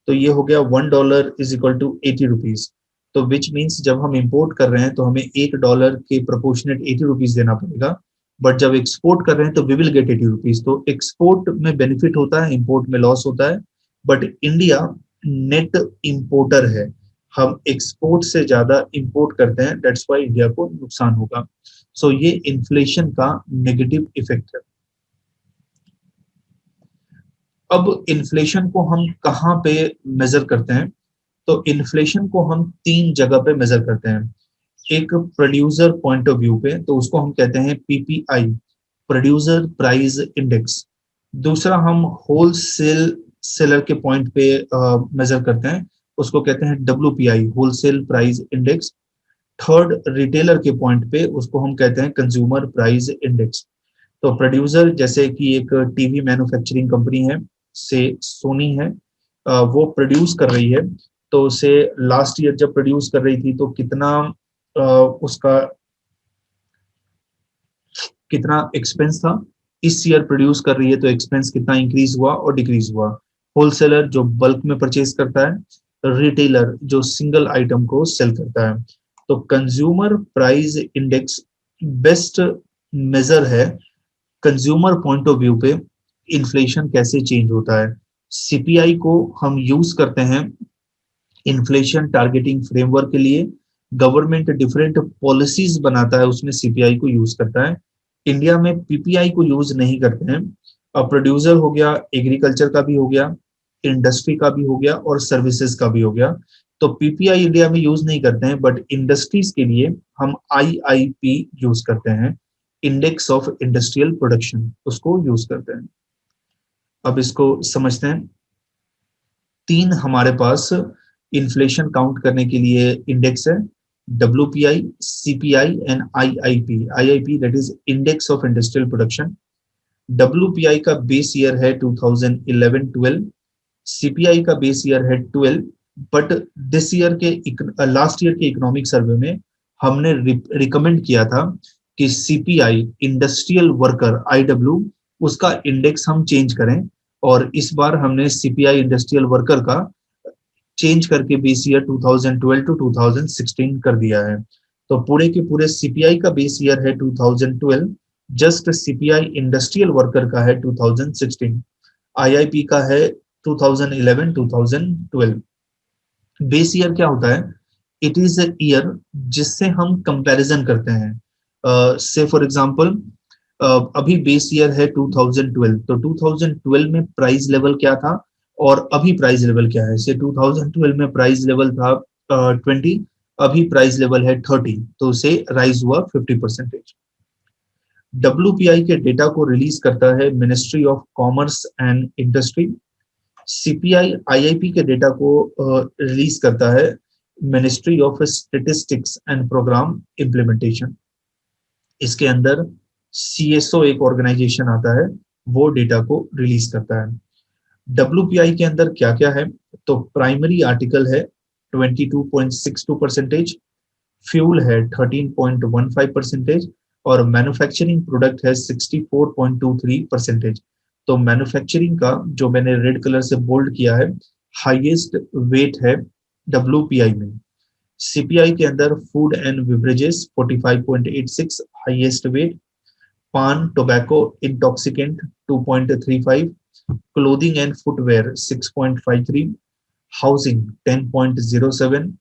तो ये हो गया $1 इज इक्वल टू 80 रुपीज। तो विच मीन्स जब हम इंपोर्ट कर रहे हैं तो हमें $1 के प्रोपोर्शनेट 80 रुपीज देना पड़ेगा, बट जब एक्सपोर्ट कर रहे हैं तो वी विल गेट 80 रुपीज। तो एक्सपोर्ट में बेनिफिट होता है, इंपोर्ट में लॉस होता है। बट इंडिया नेट इंपोर्टर है, हम एक्सपोर्ट से ज्यादा इंपोर्ट करते हैं, दैट्स वाई इंडिया को नुकसान होगा। सो ये इन्फ्लेशन का नेगेटिव इफेक्ट है। अब इन्फ्लेशन को हम कहाँ पे मेजर करते हैं? तो इन्फ्लेशन को हम तीन जगह पे मेजर करते हैं। एक प्रोड्यूसर पॉइंट ऑफ व्यू पे, तो उसको हम कहते हैं पीपीआई, प्रोड्यूसर प्राइस इंडेक्स। दूसरा हम होलसेल सेलर के पॉइंट पे मेजर करते हैं, उसको कहते हैं WPI, wholesale price index. Third retailer के पॉइंट पे, उसको हम कहते हैं कंज्यूमर प्राइस इंडेक्स। तो प्रोड्यूसर जैसे कि एक टीवी मैन्युफैक्चरिंग कंपनी है, से सोनी है, वो प्रोड्यूस कर रही है। तो उसे लास्ट ईयर जब प्रोड्यूस कर रही थी तो कितना उसका कितना एक्सपेंस था, इस ईयर प्रोड्यूस कर रही है तो एक्सपेंस कितना इंक्रीज हुआ और डिक्रीज हुआ। होलसेलर जो बल्क में परचेज करता है, रिटेलर जो सिंगल आइटम को सेल करता है। तो consumer price index best measure है कंज्यूमर पॉइंट ऑफ व्यू पे इन्फ्लेशन कैसे चेंज होता है। सीपीआई को हम यूज करते हैं इन्फ्लेशन टारगेटिंग फ्रेमवर्क के लिए। गवर्नमेंट डिफरेंट पॉलिसीज बनाता है, उसमें सीपीआई को यूज करता है। इंडिया में पीपीआई को यूज नहीं करते हैं। अब प्रोड्यूसर हो गया, एग्रीकल्चर का भी हो गया, इंडस्ट्री का भी हो गया और सर्विसेज का भी हो गया। तो पीपीआई इंडिया में यूज नहीं करते हैं, बट इंडस्ट्रीज के लिए हम आईआईपी यूज करते हैं, इंडेक्स ऑफ इंडस्ट्रियल प्रोडक्शन, उसको यूज करते हैं। अब इसको समझते हैं। तीन हमारे पास इन्फ्लेशन काउंट करने के लिए इंडेक्स है, WPI, CPI and IIP. IIP that is index of industrial production. WPI का बेस ईयर है 2011-12, सीपीआई का बेस ईयर है 12। बट दिस ईयर के लास्ट ईयर के इकोनॉमिक सर्वे में हमने रिकमेंड किया था कि सीपीआई इंडस्ट्रियल वर्कर आईडब्ल्यू, उसका इंडेक्स हम चेंज करें। और इस बार हमने सीपीआई इंडस्ट्रियल वर्कर का चेंज करके बेस ईयर 2012 टू 2016 कर दिया है। तो पूरे के पूरे सीपीआई का बेस ईयर है 2012, जस्ट सीपीआई इंडस्ट्रियल वर्कर का है 2016, आईआईपी का है 2011-2012। बेस ईयर क्या होता है? इट इज अ ईयर जिससे हम कंपैरिजन करते हैं। से फॉर एग्जांपल अभी बेस ईयर है 2012, तो 2012 में प्राइस लेवल क्या था और अभी प्राइस लेवल क्या है। से 2012 में प्राइस लेवल था 20, अभी प्राइस लेवल है 30, तो उसे राइज हुआ 50%। डब्ल्यूपीआई के डेटा को रिलीज करता है ministry of commerce and industry. CPI IIP के डेटा को रिलीज करता है ministry of statistics and programme implementation. इसके अंदर सीएसओ एक ऑर्गेनाइजेशन आता है, वो डेटा को रिलीज करता है। डब्ल्यूपीआई के अंदर क्या क्या है? तो प्राइमरी आर्टिकल है 22.62%, फ्यूल है 13.15% और मैन्युफैक्चरिंग प्रोडक्ट है 64.23%। तो मैन्युफैक्चरिंग का जो मैंने रेड कलर से बोल्ड किया है, हाईएस्ट वेट है डब्ल्यूपीआई में। सीपीआई के अंदर food and beverages 45.86 highest weight, paan tobacco intoxicant 2.35, clothing and footwear 6.53, housing 10.07,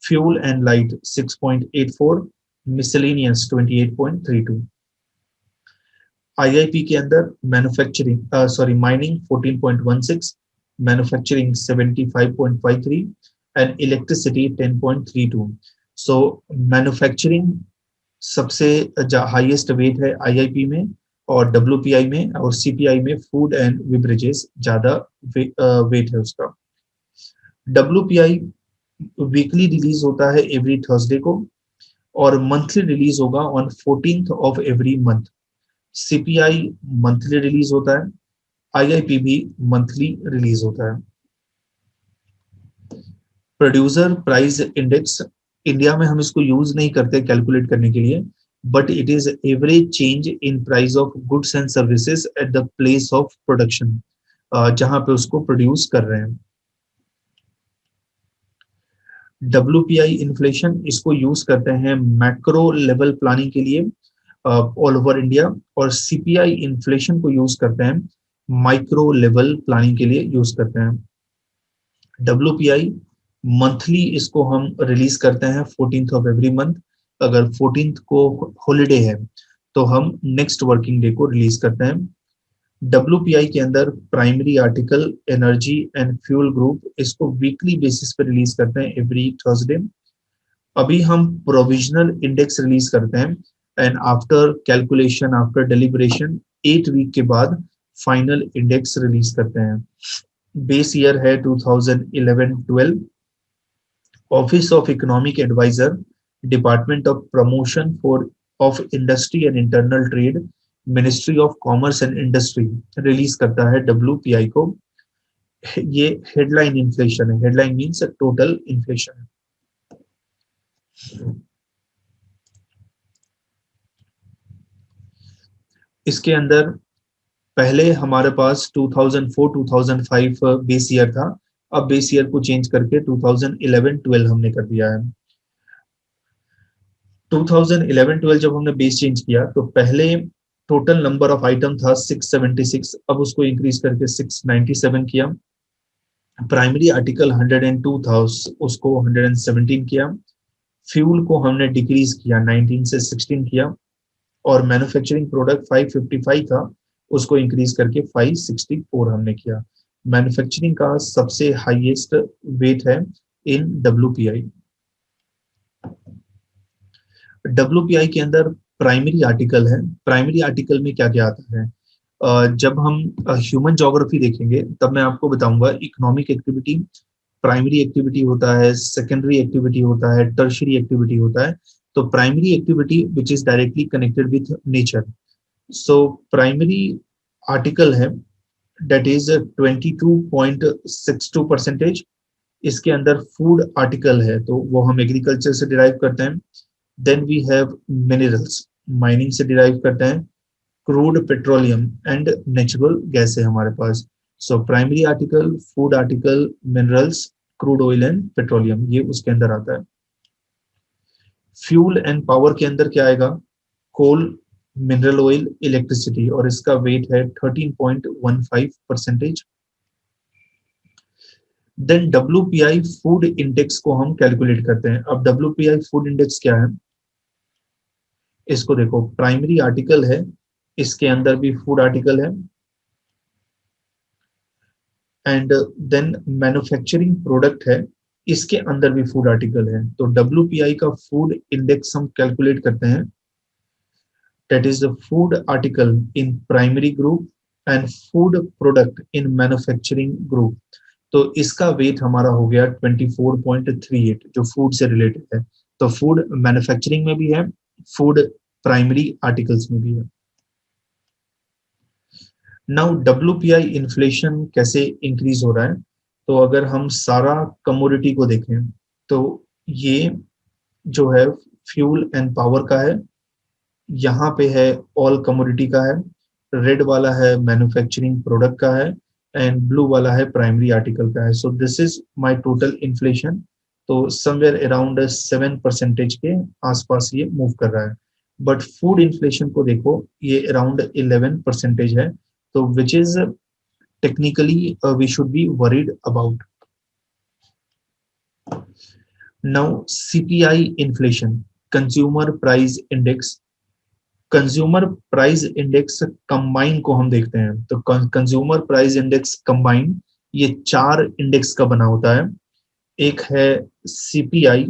fuel and light 6.84, miscellaneous 28.32। IIP के अंदर manufacturing mining 14.16, manufacturing 75.53 and electricity 10.32। So manufacturing सबसे हाईएस्ट वेट है आईआईपी में और डब्ल्यूपीआई में, और सीपीआई में फूड एंड बिवरेजेस ज्यादा वेट है उसका। डब्ल्यूपीआई वीकली रिलीज होता है एवरी थर्सडे को और मंथली रिलीज होगा on 14th of every month. CPI monthly release होता है, आईआईपी भी मंथली रिलीज होता है। प्रोड्यूसर प्राइस इंडेक्स, इंडिया में हम इसको यूज नहीं करते कैलकुलेट करने के लिए, but it is average change in price of goods and services at the place of production, जहां पे उसको प्रोड्यूस कर रहे हैं। डब्ल्यूपीआई इन्फ्लेशन, इसको यूज करते हैं मैक्रो लेवल प्लानिंग के लिए। ऑल ओवर इंडिया, और सीपीआई इन्फ्लेशन को यूज करते हैं माइक्रो लेवल प्लानिंग के लिए यूज करते हैं। WPI मंथली इसको हम रिलीज करते हैं 14th ऑफ एवरी मंथ। अगर 14th को हॉलीडे है तो हम नेक्स्ट वर्किंग डे को रिलीज करते हैं। WPI के अंदर primary article, energy and fuel group, इसको वीकली बेसिस पे रिलीज करते हैं एवरी थर्सडे। अभी हम प्रोविजनल इंडेक्स रिलीज करते हैं and after calculation, after deliberation 8 week के बाद फाइनल इंडेक्स रिलीज करते हैं। बेस ईयर है 2011-12। Office of economic adviser, department of promotion for of industry and internal trade, ministry of commerce and industry release करता है WPI को। ये headline inflation है, हेडलाइन मीन्स टोटल इन्फ्लेशन है। इसके अंदर पहले हमारे पास 2004-2005 बेस ईयर था, अब बेस ईयर को चेंज करके 2011-12 हमने कर दिया है। 2011-12 जब हमने बेस चेंज किया तो पहले टोटल नंबर ऑफ आइटम था 676, अब उसको इंक्रीज करके 697 किया। प्राइमरी आर्टिकल 102 था, उसको 117 किया। फ्यूल को हमने डिक्रीज किया, 19 से 16 किया। और मैन्युफैक्चरिंग प्रोडक्ट 555 था, उसको इंक्रीज करके 564 हमने किया। मैन्युफैक्चरिंग का सबसे हाईएस्ट वेट है इन WPI। WPI के अंदर प्राइमरी आर्टिकल है। प्राइमरी आर्टिकल में क्या क्या आता है? जब हम ह्यूमन ज्योग्राफी देखेंगे तब मैं आपको बताऊंगा इकोनॉमिक एक्टिविटी, प्राइमरी एक्टिविटी होता है, सेकेंडरी एक्टिविटी होता है, टर्शियरी एक्टिविटी होता है। तो primary activity which is directly connected with nature. So primary article है that is 22.62%। इसके अंदर फूड आर्टिकल है तो वो हम एग्रीकल्चर से डिराइव करते हैं। Then we have minerals, mining से डिराइव करते हैं। Crude petroleum and natural gas है हमारे पास। So primary article, food article, minerals, crude oil and petroleum, ये उसके अंदर आता है। फ्यूल एंड पावर के अंदर क्या आएगा? कोल, मिनरल ऑयल, इलेक्ट्रिसिटी, और इसका वेट है 13.15%। देन WPI फूड इंडेक्स को हम कैलकुलेट करते हैं। अब WPI फूड इंडेक्स क्या है? इसको देखो, प्राइमरी आर्टिकल है, इसके अंदर भी फूड आर्टिकल है, एंड देन मैन्युफैक्चरिंग प्रोडक्ट है, इसके अंदर भी फूड आर्टिकल है। तो WPI का फूड इंडेक्स हम कैलकुलेट करते हैं, that is the food article in primary group and food product in manufacturing group। तो इसका वेट हमारा हो गया 24.38 जो फूड से रिलेटेड है। तो फूड मैन्युफैक्चरिंग में भी है, फूड प्राइमरी आर्टिकल्स में भी है। नाउ WPI इन्फ्लेशन कैसे इंक्रीज हो रहा है? तो अगर हम सारा कमोडिटी को देखें तो ये जो है फ्यूल एंड पावर का है, यहाँ पे है ऑल कमोडिटी का है, रेड वाला है मैन्युफैक्चरिंग प्रोडक्ट का है, एंड ब्लू वाला है प्राइमरी आर्टिकल का है। सो this is my total inflation. तो समवेयर अराउंड 7% के आसपास ये मूव कर रहा है। बट फूड इन्फ्लेशन को देखो, ये अराउंड 11% है, तो which is technically we should be worried about. Now CPI inflation, consumer price index. Consumer price index combine को हम देखते हैं तो कंज्यूमर प्राइस इंडेक्स कंबाइन ये 4 इंडेक्स का बना होता है। एक है CPI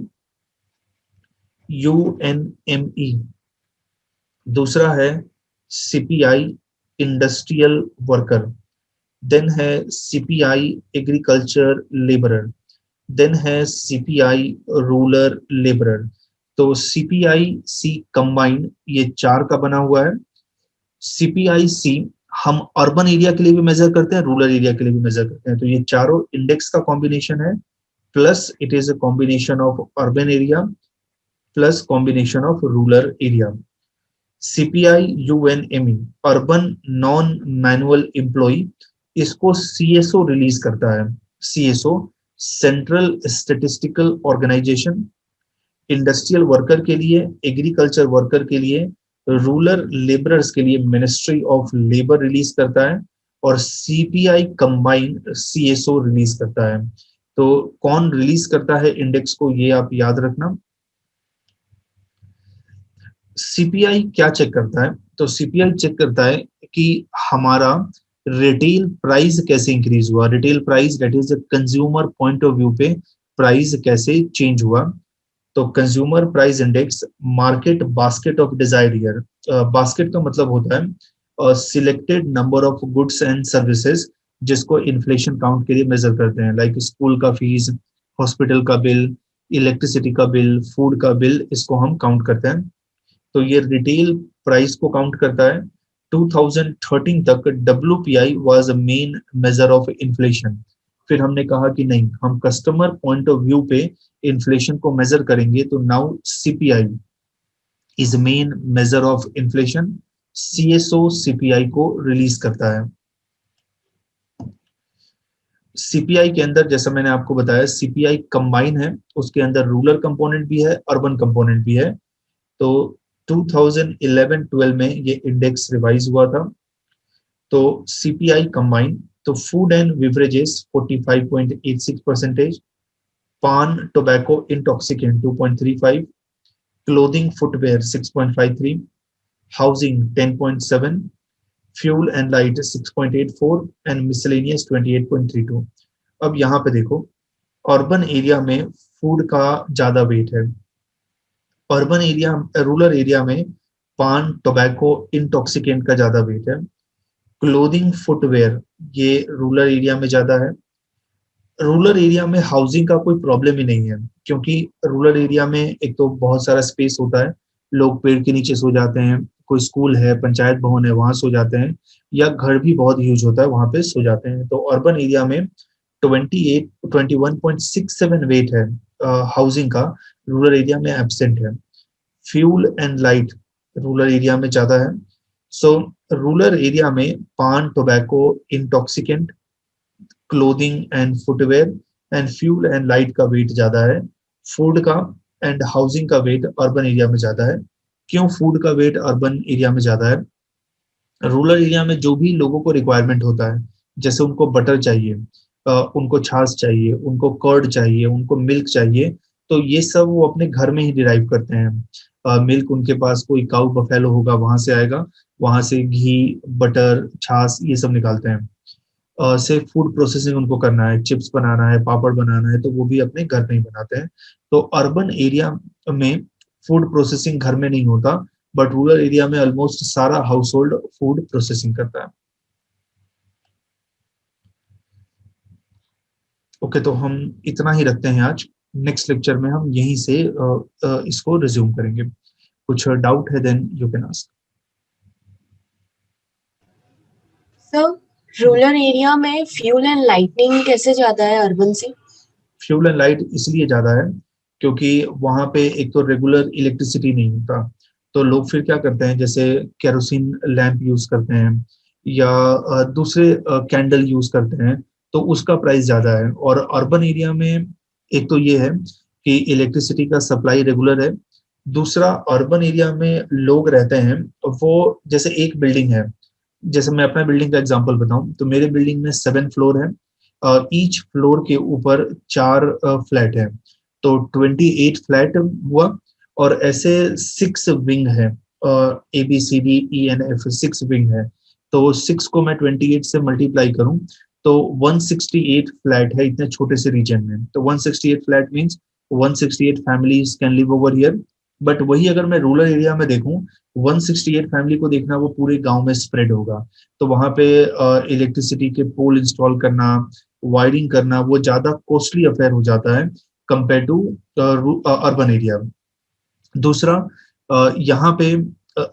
UNME, दूसरा है CPI इंडस्ट्रियल वर्कर, देन है CPI एग्रीकल्चर लेबरर, देन है CPI रूरल लेबरर। तो CPI-C कंबाइंड ये 4 का बना हुआ है। CPI-C हम अर्बन एरिया के लिए भी मेजर करते हैं, रूरल एरिया के लिए भी मेजर करते हैं। तो ये चारों इंडेक्स का कॉम्बिनेशन है, plus it is a combination of urban area plus combination of rural area. CPI UNME urban non manual employ, इसको CSO रिलीज करता है। CSO central statistical organisation, industrial worker के लिए, एग्रीकल्चर वर्कर के लिए rural labourers के लिए ministry of labour release करता है, और सीपीआई कंबाइन सीएसओ रिलीज करता है। तो कौन रिलीज करता है इंडेक्स को, ये आप याद रखना। सीपीआई क्या चेक करता है, तो सीपीआई चेक करता है कि हमारा रिटेल प्राइस कैसे इंक्रीज हुआ, retail price that is consumer point of view पे प्राइस कैसे चेंज हुआ। तो consumer price index market basket of desired year, basket का मतलब होता है selected number of goods and services जिसको इन्फ्लेशन काउंट के लिए मेजर करते हैं, लाइक स्कूल का फीस, हॉस्पिटल का बिल, इलेक्ट्रिसिटी का बिल, फूड का बिल, इसको हम काउंट करते हैं। तो ये रिटेल प्राइस को काउंट करता है। 2013 तक WPI was a main measure of inflation. फिर हमने कहा कि नहीं, हम कस्टमर पॉइंट ऑफ व्यू पे इन्फ्लेशन को मेजर करेंगे, तो now CPI is main measure of inflation. CSO CPI को रिलीज करता है। सीपीआई के अंदर जैसा मैंने आपको बताया सीपीआई कंबाइन है, उसके अंदर रूरल कंपोनेंट भी है, अर्बन कंपोनेंट भी है। तो 2011-12 में ये इंडेक्स रिवाइज हुआ था। तो सीपीआई कंबाइन, तो फूड एंड बिवरेजेस 45.86%, पान tobacco intoxicant 2.35, clothing footwear 6.53, housing 10.7, fuel and light 6.84 and miscellaneous 28.32। अब यहाँ पे देखो, अर्बन एरिया में फूड का ज्यादा वेट है, अर्बन एरिया रूरल एरिया में पान टोबैको इंटॉक्सिकेंट का ज्यादा वेट है, क्लोथिंग फुटवेयर ये रूरल एरिया में ज्यादा है। रूरल एरिया में हाउसिंग का कोई प्रॉब्लम ही नहीं है, क्योंकि रूरल एरिया में एक तो बहुत सारा स्पेस होता है, लोग पेड़ के नीचे सो जाते हैं, कोई स्कूल है, पंचायत भवन है, वहां सो जाते हैं, या घर भी बहुत यूज होता है, वहां पे सो जाते हैं। तो अर्बन एरिया में 21.67 वेट है हाउसिंग का, रूरल एरिया में एब्सेंट है। Fuel and light rural area में ज्यादा है। सो रूरल एरिया में पान tobacco intoxicant, clothing and footwear and fuel and light का वेट ज्यादा है। फूड का एंड हाउसिंग का वेट अर्बन एरिया में ज्यादा है। क्यों फूड का वेट अर्बन एरिया में ज्यादा है? रूरल एरिया में जो भी लोगों को रिक्वायरमेंट होता है, जैसे उनको बटर चाहिए, उनको छाछ चाहिए, उनको कर्ड चाहिए, उनको मिल्क चाहिए, तो ये सब वो अपने घर में ही डिराइव करते हैं। मिल्क उनके पास कोई काउ बफेलो होगा, वहां से आएगा, वहां से घी, बटर, छाछ ये सब निकालते हैं। से फूड प्रोसेसिंग उनको करना है, चिप्स बनाना है, पापड़ बनाना है, तो वो भी अपने घर में ही बनाते हैं। तो अर्बन एरिया में फूड प्रोसेसिंग घर में नहीं होता, बट रूरल एरिया में ऑलमोस्ट सारा हाउस होल्ड फूड प्रोसेसिंग करता है। ओके, तो हम इतना ही रखते हैं आज। नेक्स्ट लेक्चर में हम यहीं से इसको रिज्यूम करेंगे। कुछ डाउट है then you can ask. Sir rural area में फ्यूल एंड लाइटनिंग कैसे ज्यादा है अर्बन से? फ्यूल एंड लाइट इसलिए ज्यादा है क्योंकि वहां पे एक तो रेगुलर इलेक्ट्रिसिटी नहीं होता, तो लोग फिर क्या करते हैं, जैसे केरोसिन लैंप यूज करते हैं, या दूसरे कैंडल यूज करते हैं, तो उसका प्राइस ज्यादा है। और अर्बन एरिया में एक तो ये है कि इलेक्ट्रिसिटी का सप्लाई रेगुलर है, दूसरा अर्बन एरिया में लोग रहते हैं, वो जैसे एक बिल्डिंग है, जैसे मैं अपना बिल्डिंग का एग्जांपल बताऊं, तो मेरे बिल्डिंग में 7 फ्लोर है, ईच फ्लोर के ऊपर 4 फ्लैट है, तो 28 फ्लैट हुआ, और ऐसे 6 विंग है, ABCDENF 6 विंग है। तो 6 को मैं 28 से मल्टीप्लाई करूं तो 168 फ्लैट है इतने छोटे से रीजन में। तो 168 flat means 168 families can live over here. But वही अगर मैं रूरल एरिया में देखूं, 168 फैमिली को देखना वो पूरे गांव में स्प्रेड होगा, तो वहां पे इलेक्ट्रिसिटी के पोल इंस्टॉल करना, वायरिंग करना, वो ज्यादा कॉस्टली अफेयर हो जाता है कंपेयर टू अर्बन एरिया। दूसरा, यहाँ पे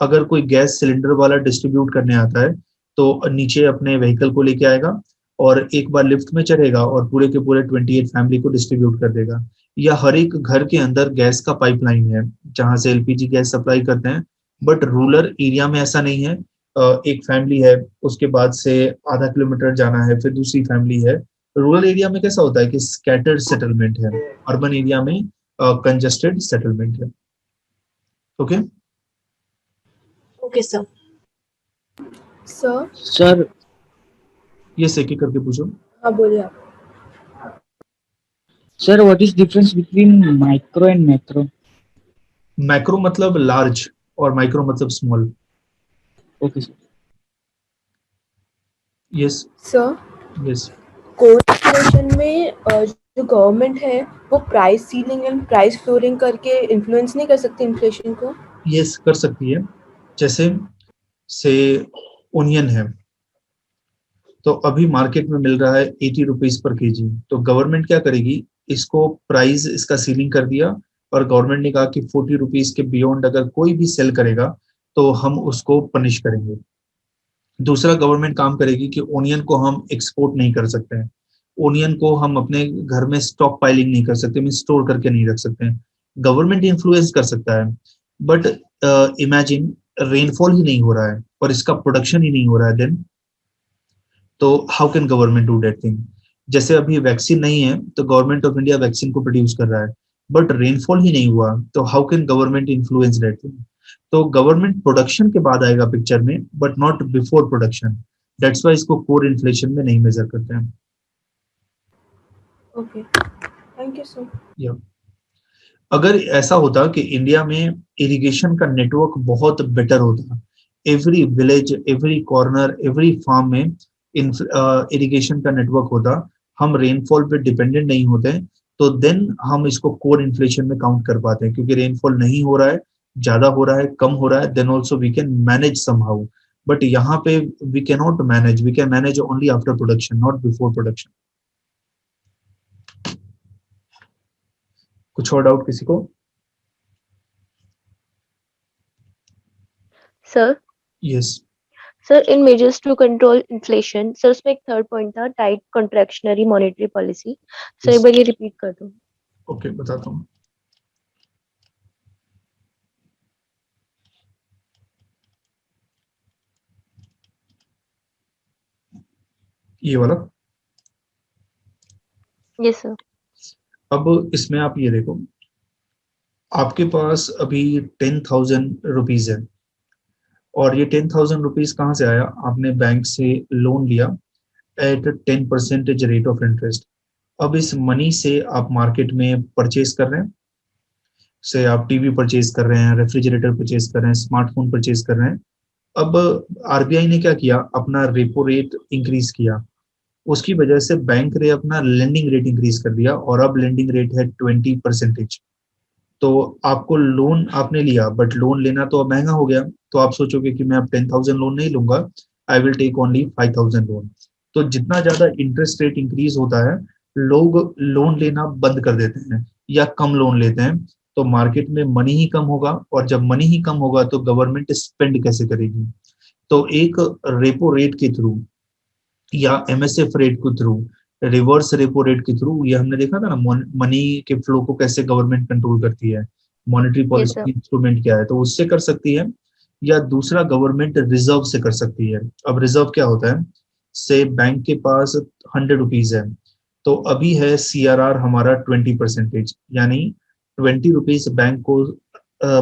अगर कोई गैस सिलेंडर वाला डिस्ट्रीब्यूट करने आता है, तो नीचे अपने व्हीकल को लेके आएगा और एक बार लिफ्ट में चढ़ेगा और पूरे के पूरे 28 फैमिली को डिस्ट्रीब्यूट कर देगा। या हर एक घर के अंदर गैस का पाइपलाइन है जहां से LPG गैस सप्लाई करते हैं, बट रूरल एरिया में ऐसा नहीं है। एक फैमिली है, उसके बाद से आधा किलोमीटर जाना है, फिर दूसरी फैमिली है। रूरल एरिया में कैसा होता है कि स्कैटर्ड सेटलमेंट है, अर्बन एरिया में कंजस्टेड सेटलमेंट है। Okay. Okay sir. Sir sir ये एक एक करके पूछो। हाँ बोलिए आप। Sir what is difference between micro and macro? Macro मतलब लार्ज और माइक्रो मतलब small. Okay sir. Yes sir yes. Core inflation में जो गवर्नमेंट है वो price ceiling and price flooring करके इन्फ्लुएंस नहीं कर सकती इन्फ्लेशन को? यस कर सकती है। जैसे से ओनियन है, तो अभी मार्केट में मिल रहा है 80 रुपीज पर केजी, तो गवर्नमेंट क्या करेगी, इसको प्राइस इसका सीलिंग कर दिया और गवर्नमेंट ने कहा कि 40 रुपीज के बियॉन्ड अगर कोई भी सेल करेगा तो हम उसको पनिश करेंगे। दूसरा गवर्नमेंट काम करेगी कि ओनियन को हम एक्सपोर्ट नहीं कर सकते हैं, ओनियन को हम अपने घर में स्टॉक पाइलिंग नहीं कर सकते, मीन स्टोर करके नहीं रख सकते हैं। गवर्नमेंट इन्फ्लुएंस कर सकता है, बट इमेजिन रेनफॉल ही नहीं हो रहा है और इसका प्रोडक्शन ही नहीं हो रहा है, देन तो how can government do that thing. जैसे अभी वैक्सीन नहीं है तो गवर्नमेंट ऑफ इंडिया वैक्सीन को प्रोड्यूस कर रहा है, बट रेनफॉल ही नहीं हुआ, तो how can government influence that thing. तो गवर्नमेंट प्रोडक्शन के बाद आएगा पिक्चर में, but not before production. That's why इसको कोर इन्फ्लेशन में नहीं मेजर करते हैं। Okay thank you sir. Yeah. अगर ऐसा होता कि इंडिया में इरिगेशन का नेटवर्क बहुत बेटर होता, every village every corner every farm में इरिगेशन का नेटवर्क होता, हम रेनफॉल पे डिपेंडेंट नहीं होते, तो देन हम इसको कोर इन्फ्लेशन में काउंट कर पाते हैं। क्योंकि रेनफॉल नहीं हो रहा है, ज्यादा हो रहा है, कम हो रहा है, then also we can manage somehow. But यहाँ पे we can not manage, we can manage only after production, not before production. कुछ और डाउट किसी को? Sir yes. सर इन measures to control inflation, sir उसमें एक थर्ड पॉइंट था tight contractionary monetary policy. Sir एक बार ये रिपीट कर दो। ओके बताता हूँ। ये वाला। Yes sir. अब इसमें आप ये देखो, आपके पास अभी 10,000 रुपीज है, और ये 10,000 रुपीज कहाँ से आया? आपने बैंक से लोन लिया एट 10% रेट ऑफ इंटरेस्ट। अब इस मनी से आप मार्केट में परचेज कर रहे हैं, से आप टीवी परचेज कर रहे हैं, रेफ्रिजरेटर परचेज कर रहे हैं, स्मार्टफोन परचेज कर रहे हैं। अब आरबीआई ने क्या किया, अपना रेपो रेट इंक्रीज किया, उसकी वजह से बैंक ने अपना लेंडिंग रेट इंक्रीज कर दिया, और अब लेंडिंग रेट है 20%। तो आपको लोन आपने लिया, बट लोन लेना तो अब महंगा हो गया, तो आप सोचोगे कि मैं अब 10,000 लोन नहीं लूंगा, I will take only 5,000 loan. तो जितना ज्यादा इंटरेस्ट रेट इंक्रीज होता है, लोग लोन लेना बंद कर देते हैं या कम लोन लेते हैं, तो मार्केट में मनी ही कम होगा, और जब मनी ही कम होगा तो गवर्नमेंट स्पेंड कैसे करेगी? तो एक रेपो रेट के थ्रू या एमएसएफ रेट के थ्रू, रिवर्स रेपो रेट के थ्रू, ये हमने देखा था ना, मनी के फ्लो को कैसे गवर्नमेंट कंट्रोल करती है, मॉनेटरी यस पॉलिसी सर। की इंस्ट्रूमेंट क्या है, तो उससे कर सकती है। या दूसरा गवर्नमेंट रिजर्व से कर सकती है। अब रिजर्व क्या होता है, से बैंक के पास 100 रुपीज है, तो अभी है सीआरआर हमारा 20%, यानी 20 रुपीज बैंक को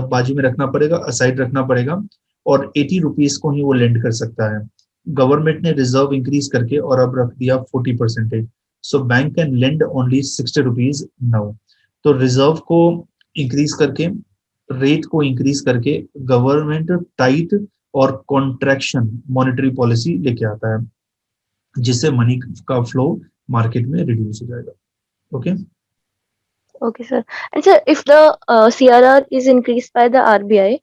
बाजू में रखना पड़ेगा, असाइड रखना पड़ेगा, और 80 रुपीज को ही वो लेंड कर सकता है। गवर्नमेंट ने रिजर्व इंक्रीज करके और अब रख दिया 40%, so bank can lend only 60 rupees now. तो रिजर्व को इंक्रीज करके, रेट को इंक्रीज करके, गवर्नमेंट टाइट और कॉन्ट्रैक्शन मॉनेटरी पॉलिसी लेके आता है, जिससे मनी का फ्लो मार्केट में रिड्यूस हो जाएगा। Okay Okay sir. And sir, if the CRR is increased by the RBI,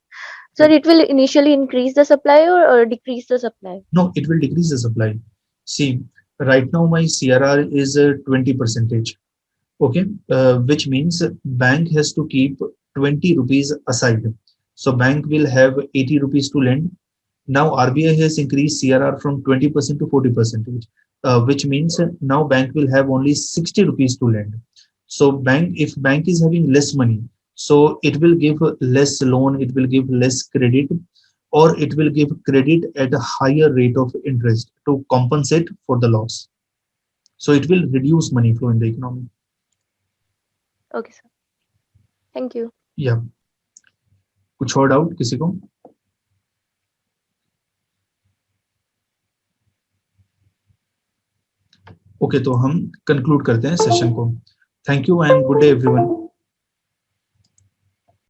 sir, it will initially increase the supply or decrease the supply? No, it will decrease the supply. See, right now my CRR is 20%. Okay, which means bank has to keep 20 rupees aside. So bank will have 80 rupees to lend. Now RBI has increased CRR from 20% to 40%, which means now bank will have only 60 rupees to lend. So if bank is having less money, so it will give less loan, it will give less credit, or it will give credit at a higher rate of interest to compensate for the loss. So it will reduce money flow in the economy. Okay sir. Thank you. Yeah. कुछ और doubt किसी को? Okay, तो हम conclude करते हैं session को। Thank you and good day everyone.